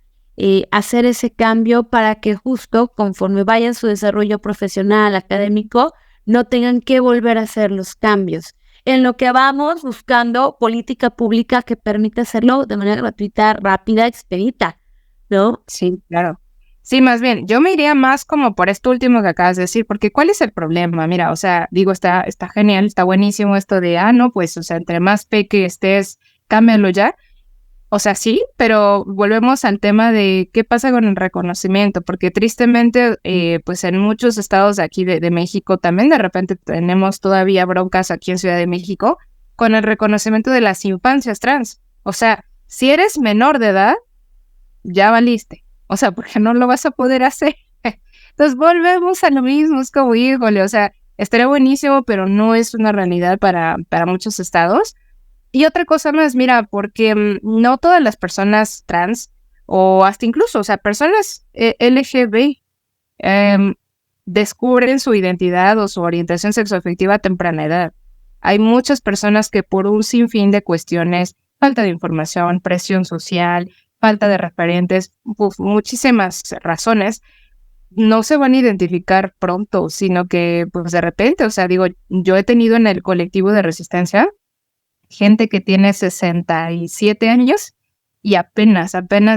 hacer ese cambio para que justo conforme vaya su desarrollo profesional, académico, no tengan que volver a hacer los cambios. En lo que vamos buscando política pública que permita hacerlo de manera gratuita, rápida, expedita, ¿no? sí, claro. Sí, más bien, yo me iría más como por esto último que acabas de decir, porque ¿cuál es el problema? Mira, o sea, digo, está genial, está buenísimo esto de, no, pues, o sea, entre más peque estés, cámbialo ya. O sea, sí, pero volvemos al tema de qué pasa con el reconocimiento, porque tristemente, pues en muchos estados de aquí de México también de repente tenemos todavía broncas aquí en Ciudad de México con el reconocimiento de las infancias trans. O sea, si eres menor de edad, ya valiste. O sea, porque no lo vas a poder hacer. Entonces volvemos a lo mismo, es como, híjole, o sea, estaría buenísimo, pero no es una realidad para muchos estados. Y otra cosa más, mira, porque no todas las personas trans o hasta incluso, o sea, personas LGB em, descubren su identidad o su orientación sexoafectiva a temprana edad. Hay muchas personas que por un sinfín de cuestiones, falta de información, presión social, falta de referentes, muchísimas razones, no se van a identificar pronto, sino que pues de repente, o sea, digo, yo he tenido en el colectivo de resistencia gente que tiene 67 años y apenas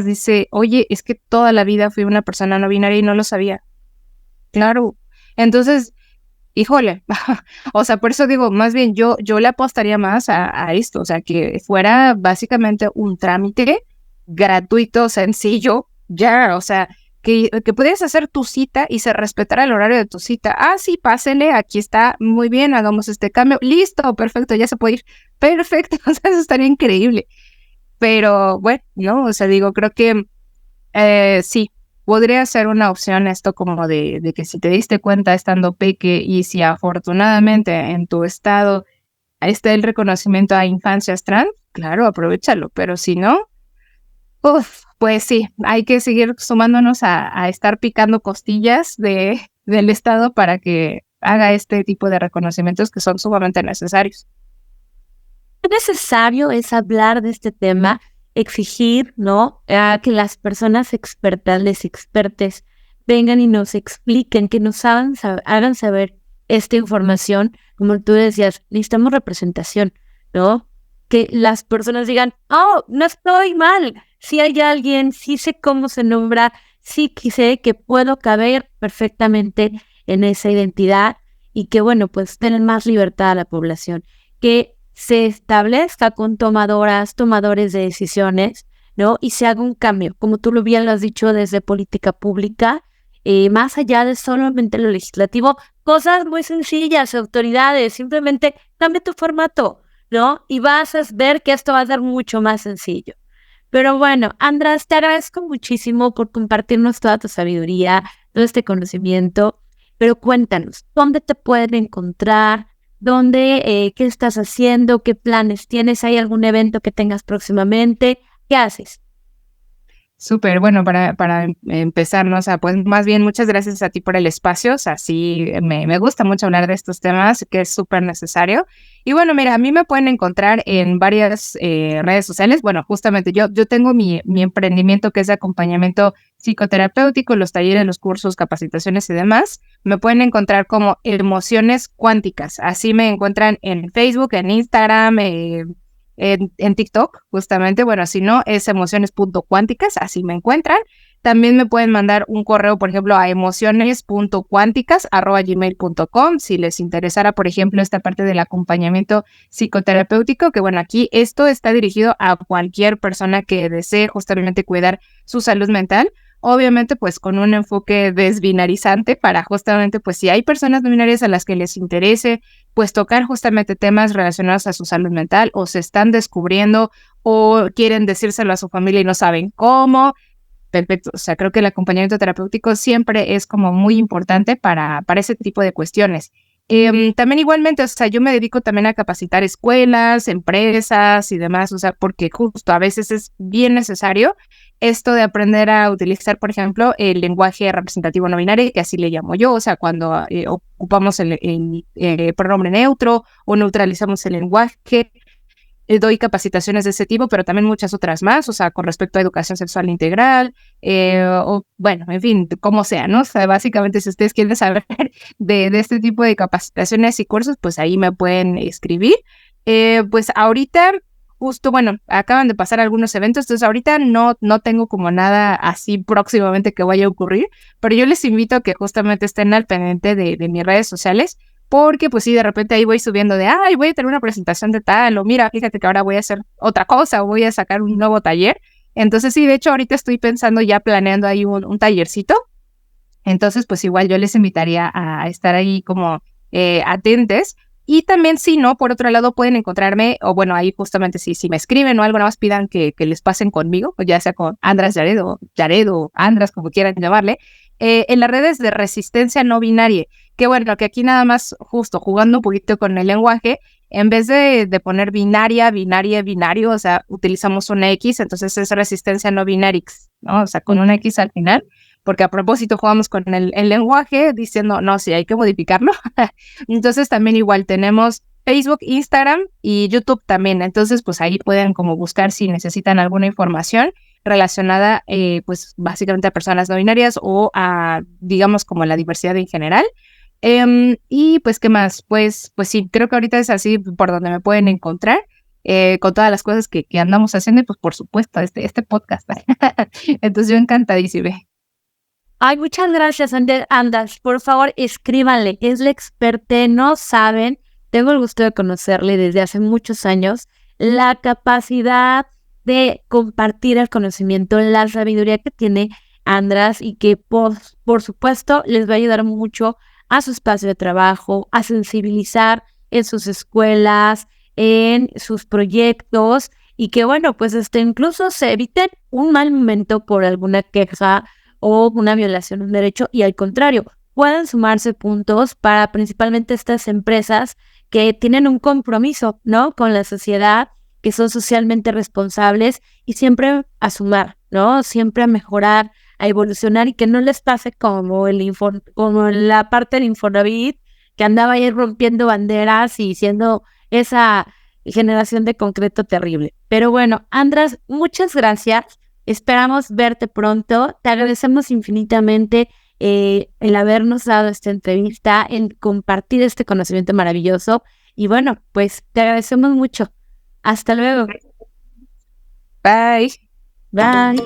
dice, oye, es que toda la vida fui una persona no binaria y no lo sabía. Claro. Entonces, híjole, o sea, por eso digo, más bien yo le apostaría más a esto, o sea, que fuera básicamente un trámite gratuito, sencillo, ya, o sea, que pudieras hacer tu cita y se respetara el horario de tu cita. Sí, pásele, aquí está, muy bien, hagamos este cambio, listo, perfecto, ya se puede ir, perfecto, o sea, eso estaría increíble. Pero bueno, no, o sea, digo, creo que sí, podría ser una opción esto como de que si te diste cuenta estando peque y si afortunadamente en tu estado está el reconocimiento a infancias trans, claro, aprovéchalo, pero si no, pues sí, hay que seguir sumándonos a estar picando costillas del estado para que haga este tipo de reconocimientos que son sumamente necesarios. Qué necesario es hablar de este tema, exigir, ¿no? A que las personas expertas, les expertes, vengan y nos expliquen, que nos hagan saber esta información. Como tú decías, necesitamos representación, ¿no? Que las personas digan, oh, no estoy mal. Si hay alguien, sí sé cómo se nombra, sí que sé que puedo caber perfectamente en esa identidad y que, bueno, pues tener más libertad a la población. Que se establezca con tomadores de decisiones, ¿no? Y se haga un cambio, como tú lo bien lo has dicho, desde política pública, más allá de solamente lo legislativo, cosas muy sencillas, autoridades, simplemente cambia tu formato, ¿no? Y vas a ver que esto va a ser mucho más sencillo. Pero bueno, András, te agradezco muchísimo por compartirnos toda tu sabiduría, todo este conocimiento, pero cuéntanos, ¿dónde te pueden encontrar? ¿Qué estás haciendo? ¿Qué planes tienes? ¿Hay algún evento que tengas próximamente? ¿Qué haces? Súper, bueno, para empezar, ¿no? O sea, pues más bien muchas gracias a ti por el espacio, o sea, sí, me gusta mucho hablar de estos temas, que es súper necesario. Y bueno, mira, a mí me pueden encontrar en varias redes sociales. Bueno, justamente yo tengo mi emprendimiento que es de acompañamiento psicoterapéutico, los talleres, los cursos, capacitaciones y demás. Me pueden encontrar como Emociones Cuánticas. Así me encuentran en Facebook, en Instagram, en TikTok, justamente. Bueno, si no, es emociones.cuánticas, así me encuentran. También me pueden mandar un correo, por ejemplo, a emociones.cuánticas@gmail.com si les interesara, por ejemplo, esta parte del acompañamiento psicoterapéutico, que bueno, aquí esto está dirigido a cualquier persona que desee justamente cuidar su salud mental. Obviamente, pues con un enfoque desbinarizante para justamente, pues si hay personas no binarias a las que les interese, pues tocar justamente temas relacionados a su salud mental o se están descubriendo o quieren decírselo a su familia y no saben cómo. Perfecto, o sea, creo que el acompañamiento terapéutico siempre es como muy importante para ese tipo de cuestiones. También igualmente, o sea, yo me dedico también a capacitar escuelas, empresas y demás, o sea, porque justo a veces es bien necesario esto de aprender a utilizar, por ejemplo, el lenguaje representativo no binario, que así le llamo yo, o sea, cuando ocupamos el pronombre neutro o neutralizamos el lenguaje. Doy capacitaciones de ese tipo, pero también muchas otras más, o sea, con respecto a educación sexual integral, o bueno, en fin, como sea, ¿no? O sea, básicamente, si ustedes quieren saber de este tipo de capacitaciones y cursos, pues ahí me pueden escribir. Pues ahorita, justo, bueno, acaban de pasar algunos eventos, entonces ahorita no tengo como nada así próximamente que vaya a ocurrir, pero yo les invito a que justamente estén al pendiente de mis redes sociales, porque pues sí, de repente ahí voy subiendo de, ay, voy a tener una presentación de tal, o mira, fíjate que ahora voy a hacer otra cosa, o voy a sacar un nuevo taller. Entonces sí, de hecho ahorita estoy pensando ya planeando ahí un tallercito. Entonces pues igual yo les invitaría a estar ahí como atentes. Y también si no, por otro lado pueden encontrarme, o bueno, ahí justamente si me escriben o algo, nada más pidan que les pasen conmigo, o ya sea con Andras Yared o Andras, como quieran llamarle, en las redes de Resistencia No Binaria. Que bueno, que aquí nada más justo jugando un poquito con el lenguaje, en vez de poner binario, o sea, utilizamos una X, entonces es Resistencia No Binarix, ¿no? O sea, con una X al final, porque a propósito jugamos con el lenguaje diciendo, no, sí, hay que modificarlo. Entonces también igual tenemos Facebook, Instagram y YouTube también. Entonces, pues ahí pueden como buscar si necesitan alguna información relacionada, pues básicamente a personas no binarias o a, digamos, como la diversidad en general. Y pues, ¿qué más? Pues sí, creo que ahorita es así por donde me pueden encontrar, con todas las cosas que andamos haciendo y pues por supuesto este podcast. Entonces yo encantadísima. Ay, muchas gracias, Andas. Por favor, escríbanle. Es la experta, no saben. Tengo el gusto de conocerle desde hace muchos años. La capacidad de compartir el conocimiento, la sabiduría que tiene Andras y que por supuesto les va a ayudar mucho a su espacio de trabajo, a sensibilizar en sus escuelas, en sus proyectos y que bueno, pues incluso se eviten un mal momento por alguna queja o una violación de un derecho y al contrario, puedan sumarse puntos para principalmente estas empresas que tienen un compromiso, ¿no? Con la sociedad, que son socialmente responsables y siempre a sumar, ¿no? Siempre a mejorar, a evolucionar y que no les pase como como la parte del Infonavit que andaba ahí rompiendo banderas y siendo esa generación de concreto terrible. Pero bueno, Andras, muchas gracias. Esperamos verte pronto. Te agradecemos infinitamente el habernos dado esta entrevista, el compartir este conocimiento maravilloso. Y bueno, pues te agradecemos mucho. Hasta luego. Bye. Bye.